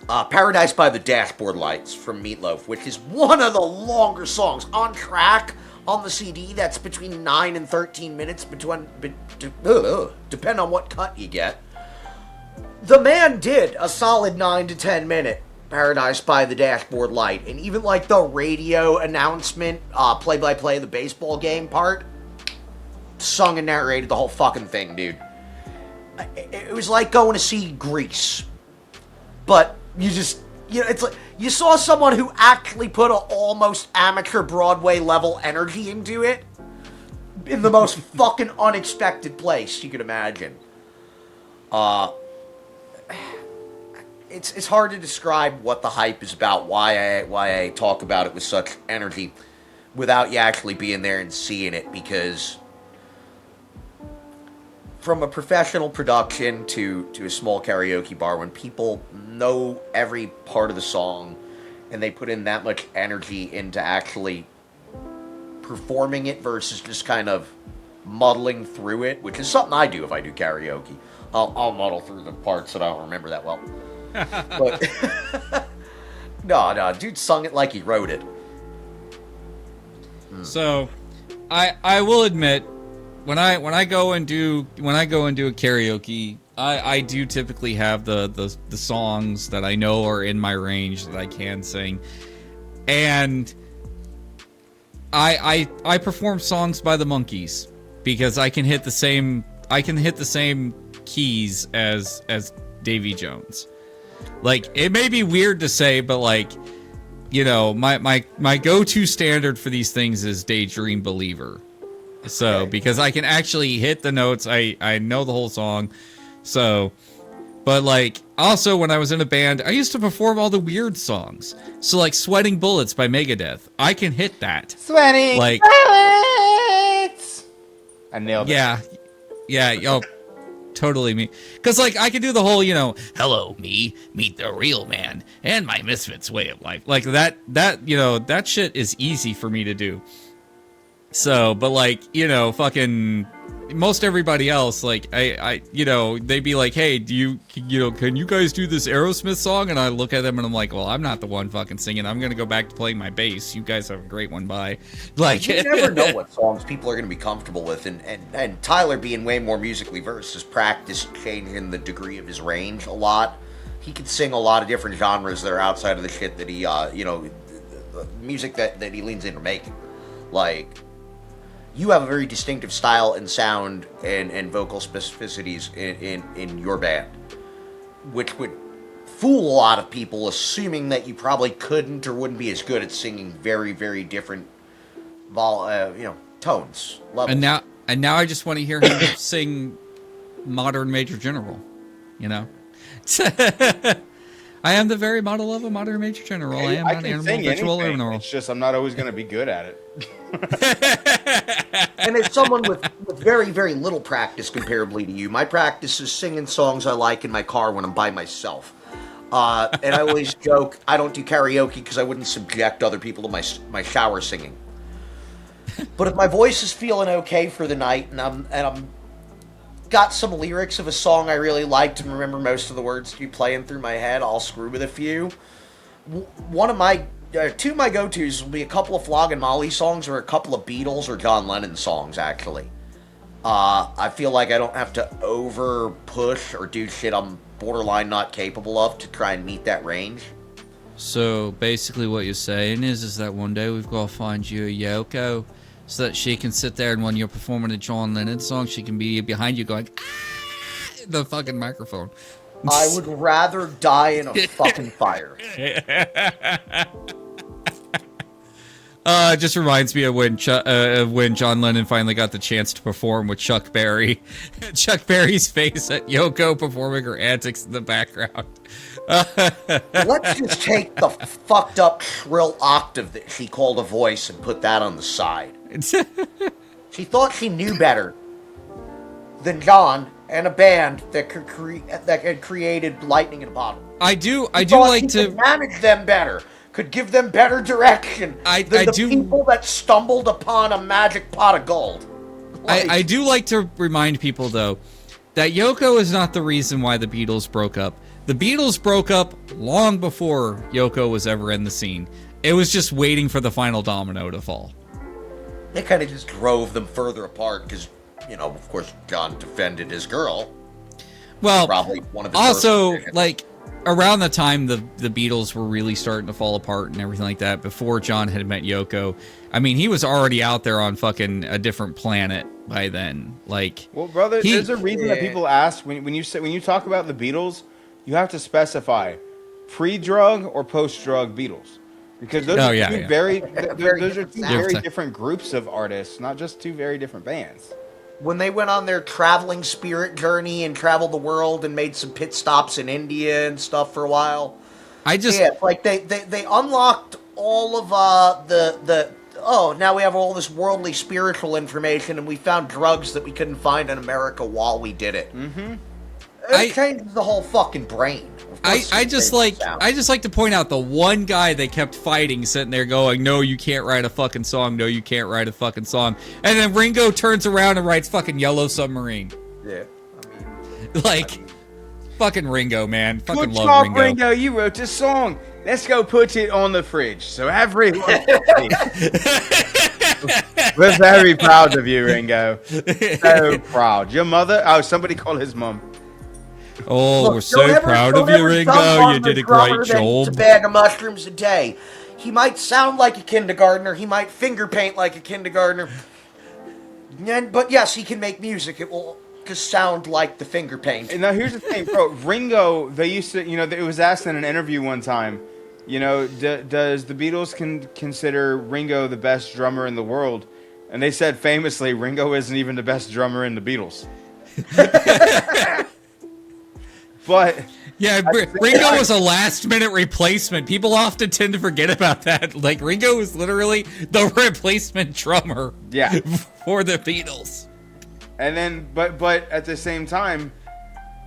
Paradise by the Dashboard Lights from Meatloaf, which is one of the longer songs on track on the CD. That's between 9 and 13 minutes, depending on what cut you get. The man did a solid 9 to 10 minute Paradise by the Dashboard Light. And even like the radio announcement, play-by-play of the baseball game part, sung and narrated the whole fucking thing, dude. It was like going to see Grease. But it's like you saw someone who actually put an almost amateur Broadway level energy into it in the most fucking unexpected place you could imagine. It's hard to describe what the hype is about, why I talk about it with such energy without you actually being there and seeing it, because from a professional production to a small karaoke bar, when people know every part of the song and they put in that much energy into actually performing it versus just kind of muddling through it, which is something I do if I do karaoke. I'll muddle through the parts that I don't remember that well. But no, dude sung it like he wrote it. So, I will admit, when I go and do a karaoke, I do typically have the songs that I know are in my range that I can sing, and I perform songs by the Monkees because I can hit the same keys as Davy Jones. Like, it may be weird to say, but like, you know, my go-to standard for these things is Daydream Believer. So, okay. Because I can actually hit the notes, I know the whole song. So, but like, also when I was in a band, I used to perform all the weird songs. So like Sweating Bullets by Megadeth, I can hit that. Sweating Bullets! I nailed it. Yeah, yo. Totally me. Because, like, I can do the whole, you know, hello, me, meet the real man, and my misfits way of life. Like, that, you know, that shit is easy for me to do. So, but, like, you know, fucking most everybody else, like, I you know, they'd be like, hey, can you guys do this Aerosmith song? And I look at them and I'm like, well, I'm not the one fucking singing. I'm going to go back to playing my bass. You guys have a great one, bye. Like, you never know what songs people are going to be comfortable with. And Tyler, being way more musically versed, has practiced changing the degree of his range a lot. He can sing a lot of different genres that are outside of the shit that he, you know, the music that he leans into making. Like, you have a very distinctive style and sound and vocal specificities in your band, which would fool a lot of people, assuming that you probably couldn't or wouldn't be as good at singing very, very different, tones, levels. And now I just want to hear him sing Modern Major General, you know? I am the very model of a modern major general. I am not an animal, vegetable, or mineral. It's just I'm not always going to be good at it. And as someone with very, very little practice comparably to you, my practice is singing songs I like in my car when I'm by myself. And I always joke, I don't do karaoke because I wouldn't subject other people to my shower singing. But if my voice is feeling okay for the night and I'm got some lyrics of a song I really liked and remember most of the words to be playing through my head, I'll screw with a few. One of my two of my go-tos will be a couple of Flog and Molly songs or a couple of Beatles or John Lennon songs, actually. I feel like I don't have to over-push or do shit I'm borderline not capable of to try and meet that range. So, basically what you're saying is that one day we've got to find you a Yoko so that she can sit there and when you're performing a John Lennon song, she can be behind you going, ah, the fucking microphone. I would rather die in a fucking fire. It just reminds me of when John Lennon finally got the chance to perform with Chuck Berry. Chuck Berry's face at Yoko performing her antics in the background. Let's just take the fucked up shrill octave that she called a voice and put that on the side. She thought she knew better than John and a band that had created Lightning in a Bottle. I do like to manage them better. Could give them better direction than people that stumbled upon a magic pot of gold. I do like to remind people, though, that Yoko is not the reason why the Beatles broke up. The Beatles broke up long before Yoko was ever in the scene. It was just waiting for the final domino to fall. They kind of just drove them further apart because, of course, John defended his girl. Well, probably one of his also, like, around the time the Beatles were really starting to fall apart and everything like that, before John had met Yoko, I mean, he was already out there on fucking a different planet by then. Like, well, brother, there's a reason that people ask when you talk about the Beatles, you have to specify pre-drug or post-drug Beatles, because those are two very different groups of artists, not just two very different bands. When they went on their traveling spirit journey and traveled the world and made some pit stops in India and stuff for a while, like they unlocked all of now we have all this worldly spiritual information, and we found drugs that we couldn't find in America while we did it. Mm-hmm. It changes the whole fucking brain. I just like to point out the one guy they kept fighting, sitting there going, "No, you can't write a fucking song. No, you can't write a fucking song." And then Ringo turns around and writes fucking Yellow Submarine. Yeah, fucking Ringo, man. Fucking Good love job, Ringo. Ringo. You wrote this song. Let's go put it on the fridge so everyone. We're very proud of you, Ringo. So proud. Your mother? Oh, somebody call his mom. Oh, look, we're so proud of you, Ringo. You did a great job. A bag of mushrooms a day. He might sound like a kindergartner. He might finger paint like a kindergartner. But yes, he can make music. It will just sound like the finger paint. And now here's the thing, bro. Ringo, they used to, it was asked in an interview one time, does the Beatles consider Ringo the best drummer in the world? And they said famously, Ringo isn't even the best drummer in the Beatles. But yeah, Ringo was a last-minute replacement. People often tend to forget about that. Like, Ringo was literally the replacement drummer for the Beatles. And then, but at the same time,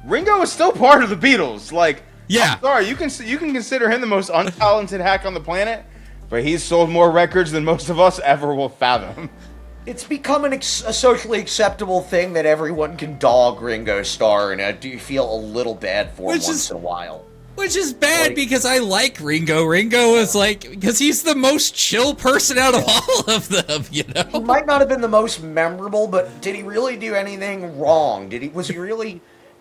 Ringo is still part of the Beatles. Like, yeah, I'm sorry, you can consider him the most untalented hack on the planet, but he's sold more records than most of us ever will fathom. It's become a socially acceptable thing that everyone can dog Ringo Starr, and I do feel a little bad for him once in a while. Which is bad because I like Ringo. Ringo is because he's the most chill person out of all of them, He might not have been the most memorable, but did he really do anything wrong?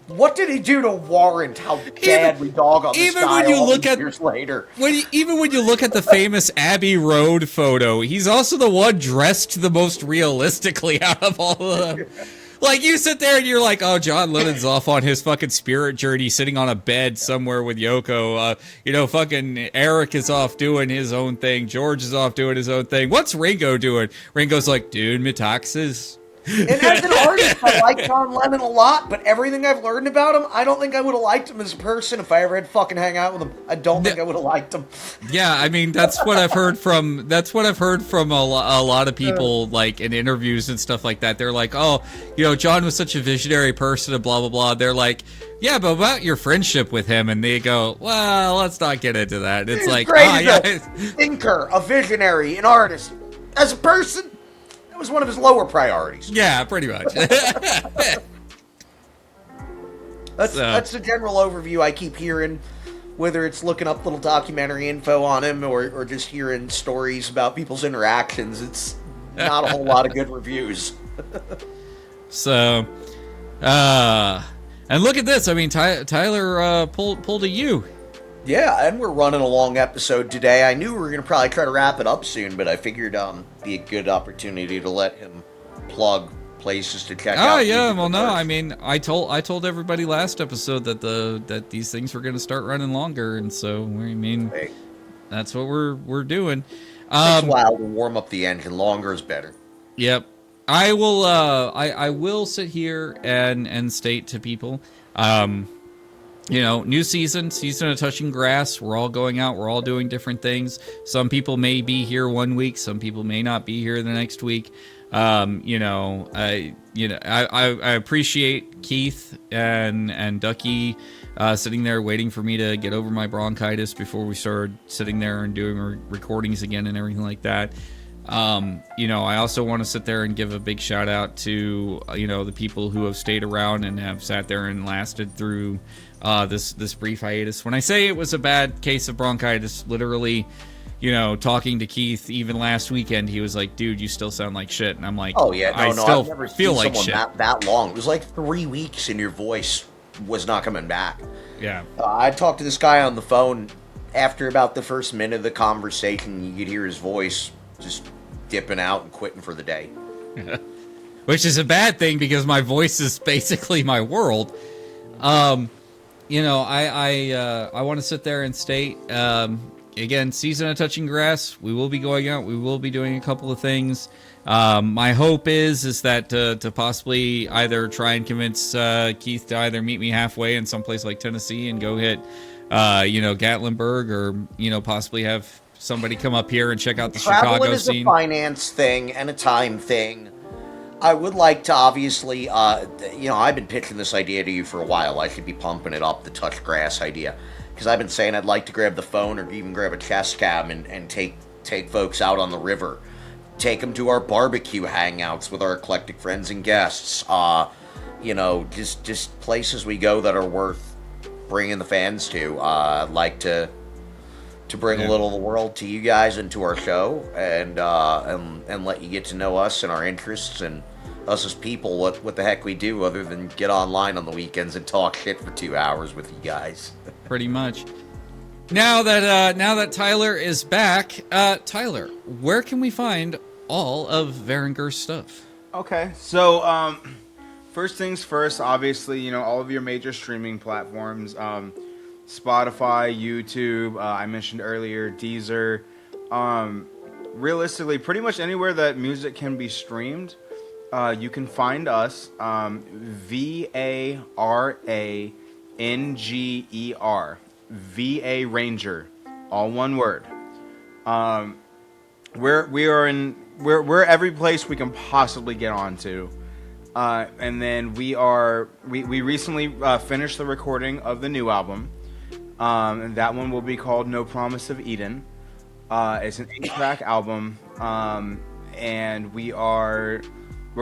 What did he do to warrant how bad we dog on this guy years later? Even when you look at the famous Abbey Road photo, he's also the one dressed the most realistically out of all of them. Like, you sit there and you're like, oh, John Lennon's off on his fucking spirit journey, sitting on a bed somewhere with Yoko. Fucking Eric is off doing his own thing. George is off doing his own thing. What's Ringo doing? Ringo's like, dude, me taxes. And as an artist, I like John Lennon a lot, but everything I've learned about him, I don't think I would have liked him as a person if I ever had fucking hang out with him. I don't think I would have liked him. Yeah, I mean, that's what I've heard from a lot of people, like, in interviews and stuff like that. They're like, oh, John was such a visionary person and blah, blah, blah. They're like, yeah, but about your friendship with him, and they go, well, let's not get into that. It's like, a thinker, a visionary, an artist. As a person, it was one of his lower priorities. Yeah, pretty much. That's the general overview I keep hearing, whether it's looking up little documentary info on him or just hearing stories about people's interactions. It's not a whole lot of good reviews. So, and look at this. I mean, Tyler pulled a U. Yeah, and we're running a long episode today. I knew we were going to probably try to wrap it up soon, but I figured be a good opportunity to let him plug places to check out. Oh yeah, well no, I mean, I told everybody last episode that these things were going to start running longer, and so I mean, that's what we're doing. Takes a while to warm up the engine. Longer is better. Yep. I will I will sit here and state to people, new season of Touching Grass. We're all going out. We're all doing different things. Some people may be here one week. Some people may not be here the next week. I appreciate Keith and Ducky sitting there waiting for me to get over my bronchitis before we started sitting there and doing recordings again and everything like that. I also want to sit there and give a big shout out to, the people who have stayed around and have sat there and lasted through this brief hiatus. When I say it was a bad case of bronchitis, literally, talking to Keith even last weekend, he was like, dude, you still sound like shit. And I'm like, oh yeah, I still feel like shit. That long. It was like 3 weeks and your voice was not coming back. Yeah. I talked to this guy on the phone. After about the first minute of the conversation, you could hear his voice just dipping out and quitting for the day. Which is a bad thing because my voice is basically my world. You know, I want to sit there and state, again, Season of Touching Grass, we will be going out. We will be doing a couple of things. My hope is that to possibly either try and convince Keith to either meet me halfway in someplace like Tennessee and go hit, you know, Gatlinburg, or, you know, possibly have somebody come up here and check out the Traveling Chicago is scene. a finance thing and a time thing. I would like to obviously, you know, I've been pitching this idea to you for a while. I should be pumping it up, the touch grass idea. Because I've been saying I'd like to grab the phone or even grab a chest cam and take folks out on the river. Take them to our barbecue hangouts with our eclectic friends and guests. You know, just places we go that are worth bringing the fans to. I'd like to bring a little of the world to you guys and to our show, and let you get to know us and our interests and us as people, what the heck we do other than get online on the weekends and talk shit for 2 hours with you guys. Pretty much. Now that Tyler is back, Tyler, where can we find all of Varanger's stuff? Okay, so first things first, obviously, you know, all of your major streaming platforms, Spotify, YouTube, I mentioned earlier, Deezer, realistically, pretty much anywhere that music can be streamed, you can find us, Varanger, Varanger, all one word. We're every place we can possibly get onto. And then we recently finished the recording of the new album. And that one will be called No Promise of Eden. It's an 8-track album. And we're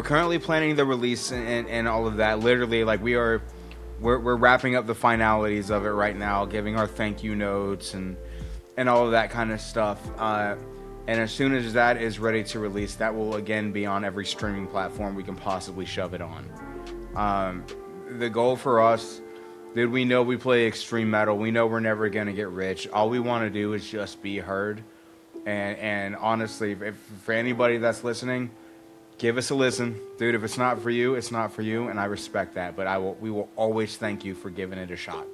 currently planning the release and all of that. Literally, like, we're wrapping up the finalities of it right now, giving our thank you notes and all of that kind of stuff. And as soon as that is ready to release, that will again be on every streaming platform we can possibly shove it on. The goal for us, dude, we know we play extreme metal. We know we're never going to get rich. All we want to do is just be heard. And honestly, for anybody that's listening, give us a listen. Dude, if it's not for you, it's not for you, and I respect that. But we will always thank you for giving it a shot.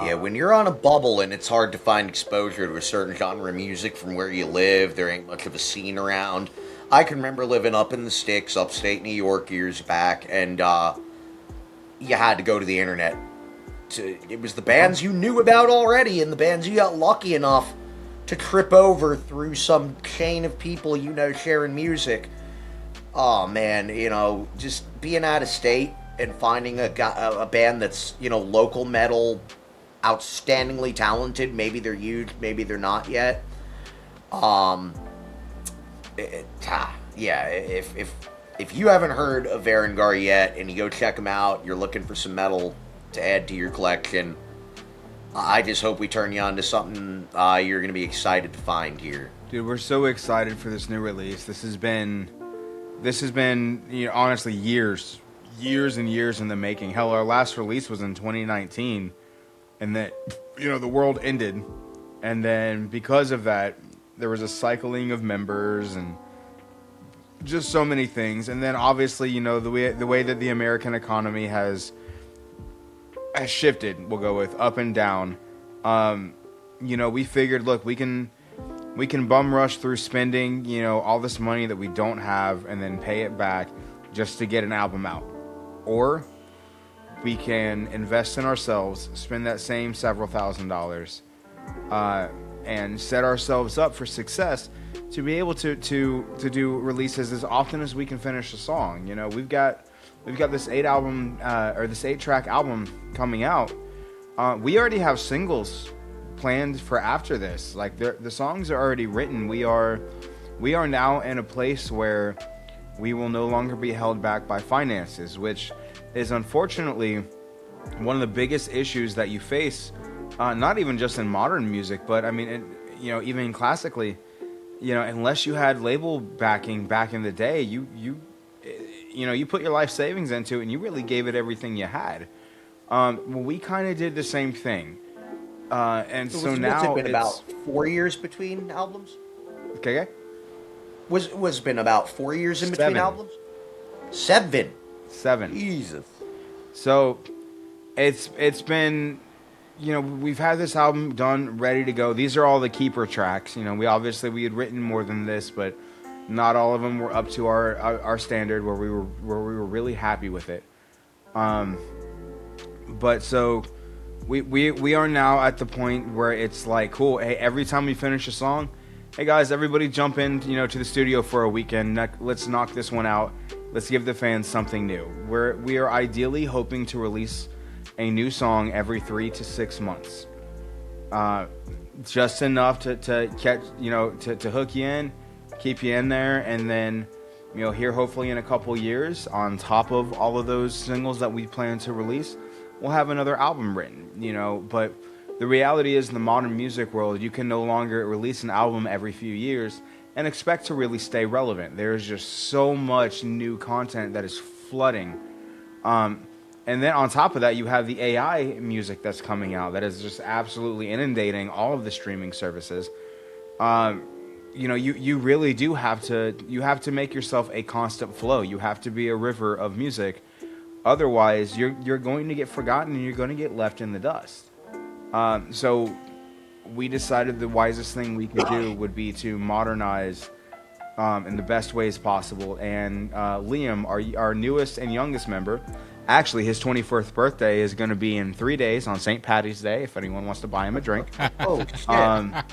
Yeah, when you're on a bubble and it's hard to find exposure to a certain genre of music from where you live, there ain't much of a scene around. I can remember living up in the sticks, upstate New York, years back, and you had to go to the internet. It was the bands you knew about already and the bands you got lucky enough to trip over through some chain of people you know sharing music. Oh, man, you know, just being out of state and finding a band that's, you know, local metal, outstandingly talented. Maybe they're huge, maybe they're not yet. Yeah, if you haven't heard of Varanger yet and you go check them out, you're looking for some metal to add to your collection, I just hope we turn you on to something you're going to be excited to find here. Dude, we're so excited for this new release. This has been, you know, honestly, years and years in the making. Hell, our last release was in 2019. And that, you know, the world ended, and then because of that, there was a cycling of members and just so many things. And then obviously, you know, the way that the American economy has shifted, we'll go with up and down. You know, we figured, look, we can bum rush through spending, you know, all this money that we don't have and then pay it back just to get an album out, or we can invest in ourselves, spend that same several $1,000s, and set ourselves up for success to be able to do releases as often as we can finish a song. You know, we've got this 8-track album coming out. We already have singles planned for after this. Like, the songs are already written. We are now in a place where we will no longer be held back by finances, which is unfortunately one of the biggest issues that you face, not even just in modern music, but I mean, you know, even classically, you know, unless you had label backing back in the day, you put your life savings into it and you really gave it everything you had. Well, we kind of did the same thing. And so now What's it been, it's about 4 years between albums? okay. Was been about 4 years in between 7. albums? 7. 7. Jesus. So it's been, we've had this album done, ready to go. These are all the keeper tracks. We had written more than this, but not all of them were up to our standard where we were really happy with it. But so we are now at the point where it's like, cool. Hey, every time we finish a song, hey guys, everybody jump in, to the studio for a weekend. Let's knock this one out. Let's give the fans something new. We are ideally hoping to release a new song every 3 to 6 months. Just enough to catch, to hook you in, keep you in there, and then, here hopefully in a couple years, on top of all of those singles that we plan to release, we'll have another album written, But the reality is, in the modern music world, you can no longer release an album every few years and expect to really stay relevant. There's just so much new content that is flooding. And then on top of that, you have the AI music that's coming out that is just absolutely inundating all of the streaming services. You really do have to make yourself a constant flow. You have to be a river of music. Otherwise, you're going to get forgotten and you're going to get left in the dust. So we decided the wisest thing we could do would be to modernize in the best ways possible. And Liam, our newest and youngest member, actually his 21st birthday is going to be in 3 days on St. Patty's Day, if anyone wants to buy him a drink. Oh, shit.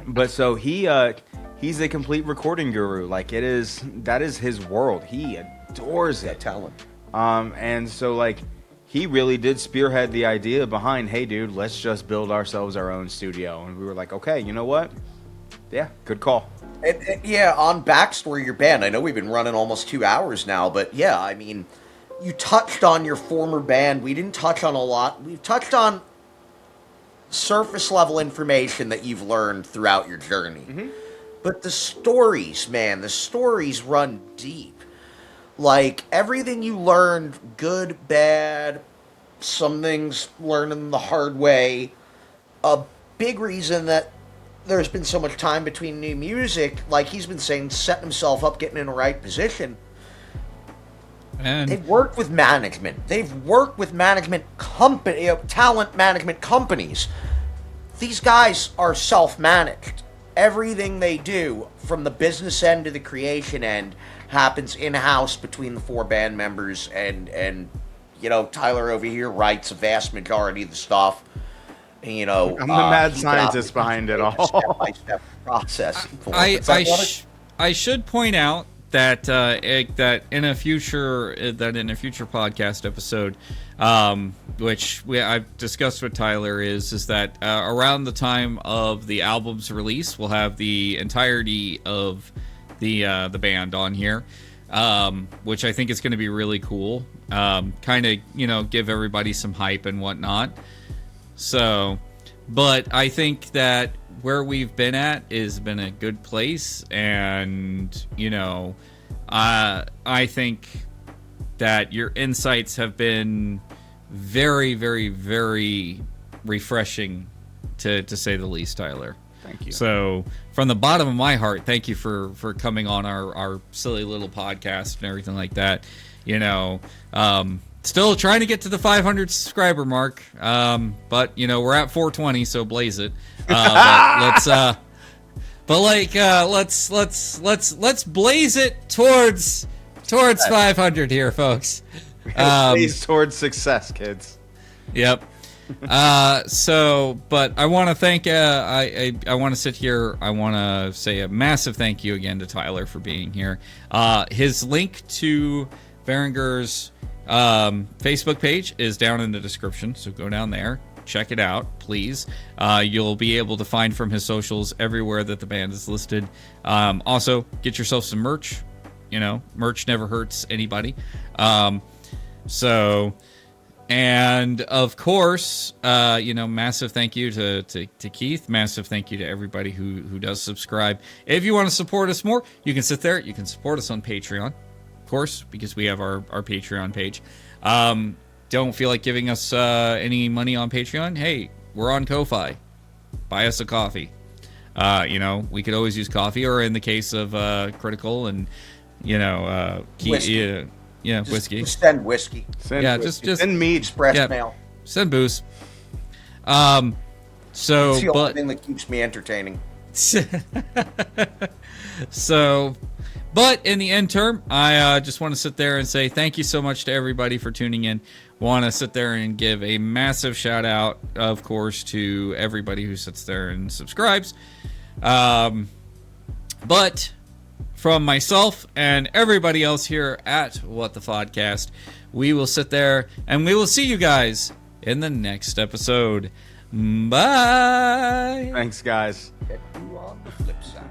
But so he's a complete recording guru. Like that is his world. He adores it. Talent. And so he really did spearhead the idea behind, hey dude, let's just build ourselves our own studio. And we were like, okay, you know what? Yeah, good call. Yeah, on Backstory, your band, I know we've been running almost 2 hours now, but yeah, I mean, you touched on your former band. We didn't touch on a lot. We've touched on surface level information that you've learned throughout your journey. Mm-hmm. But the stories, man, the stories run deep. Like, everything you learned, good, bad, some things learning the hard way. A big reason that there's been so much time between new music, like he's been saying, setting himself up, getting in the right position. And They've worked with management. They've worked with talent management companies. These guys are self-managed. Everything they do, from the business end to the creation end, happens in-house between the 4 band members, and Tyler over here writes a vast majority of the stuff. And, I'm the mad scientist behind it all. Step-by-step process. I should point out that in a future podcast episode, which I've discussed with Tyler, is that around the time of the album's release, we'll have the entirety of the band on here, which I think is going to be really cool. Kind of give everybody some hype and whatnot. So, but I think that where we've been at has been a good place, and I think that your insights have been very, very, very refreshing, to say the least, Tyler. Thank you. So, from the bottom of my heart, thank you for coming on our silly little podcast and everything like that. Still trying to get to the 500 subscriber mark, but we're at 420, so blaze it. Let's blaze it towards 500 here, folks. Blaze towards success, kids. Yep. But I want to thank. I want to sit here. I want to say a massive thank you again to Tyler for being here. His link to Varanger's Facebook page is down in the description, so go down there, check it out, please. You'll be able to find from his socials everywhere that the band is listed. Also, get yourself some merch. Merch never hurts anybody. And of course, massive thank you to Keith. Massive thank you to everybody who does subscribe. If you want to support us more, you can sit there. You can support us on Patreon, of course, because we have our Patreon page. don't feel like giving us any money on Patreon, hey, we're on Ko-Fi. Buy us a coffee. You know, we could always use coffee, or in the case of Critical and, you know, Whiskey. Whiskey. Just send whiskey. Just send mead. Express mail. Send booze. It's So, the only but thing that keeps me entertaining. so, but in the interim, I just want to sit there and say thank you so much to everybody for tuning in. Want to sit there and give a massive shout out, of course, to everybody who sits there and subscribes. But from myself and everybody else here at WTFodcast, we will sit there and we will see you guys in the next episode. Bye. Thanks, guys. Get you on the flip side.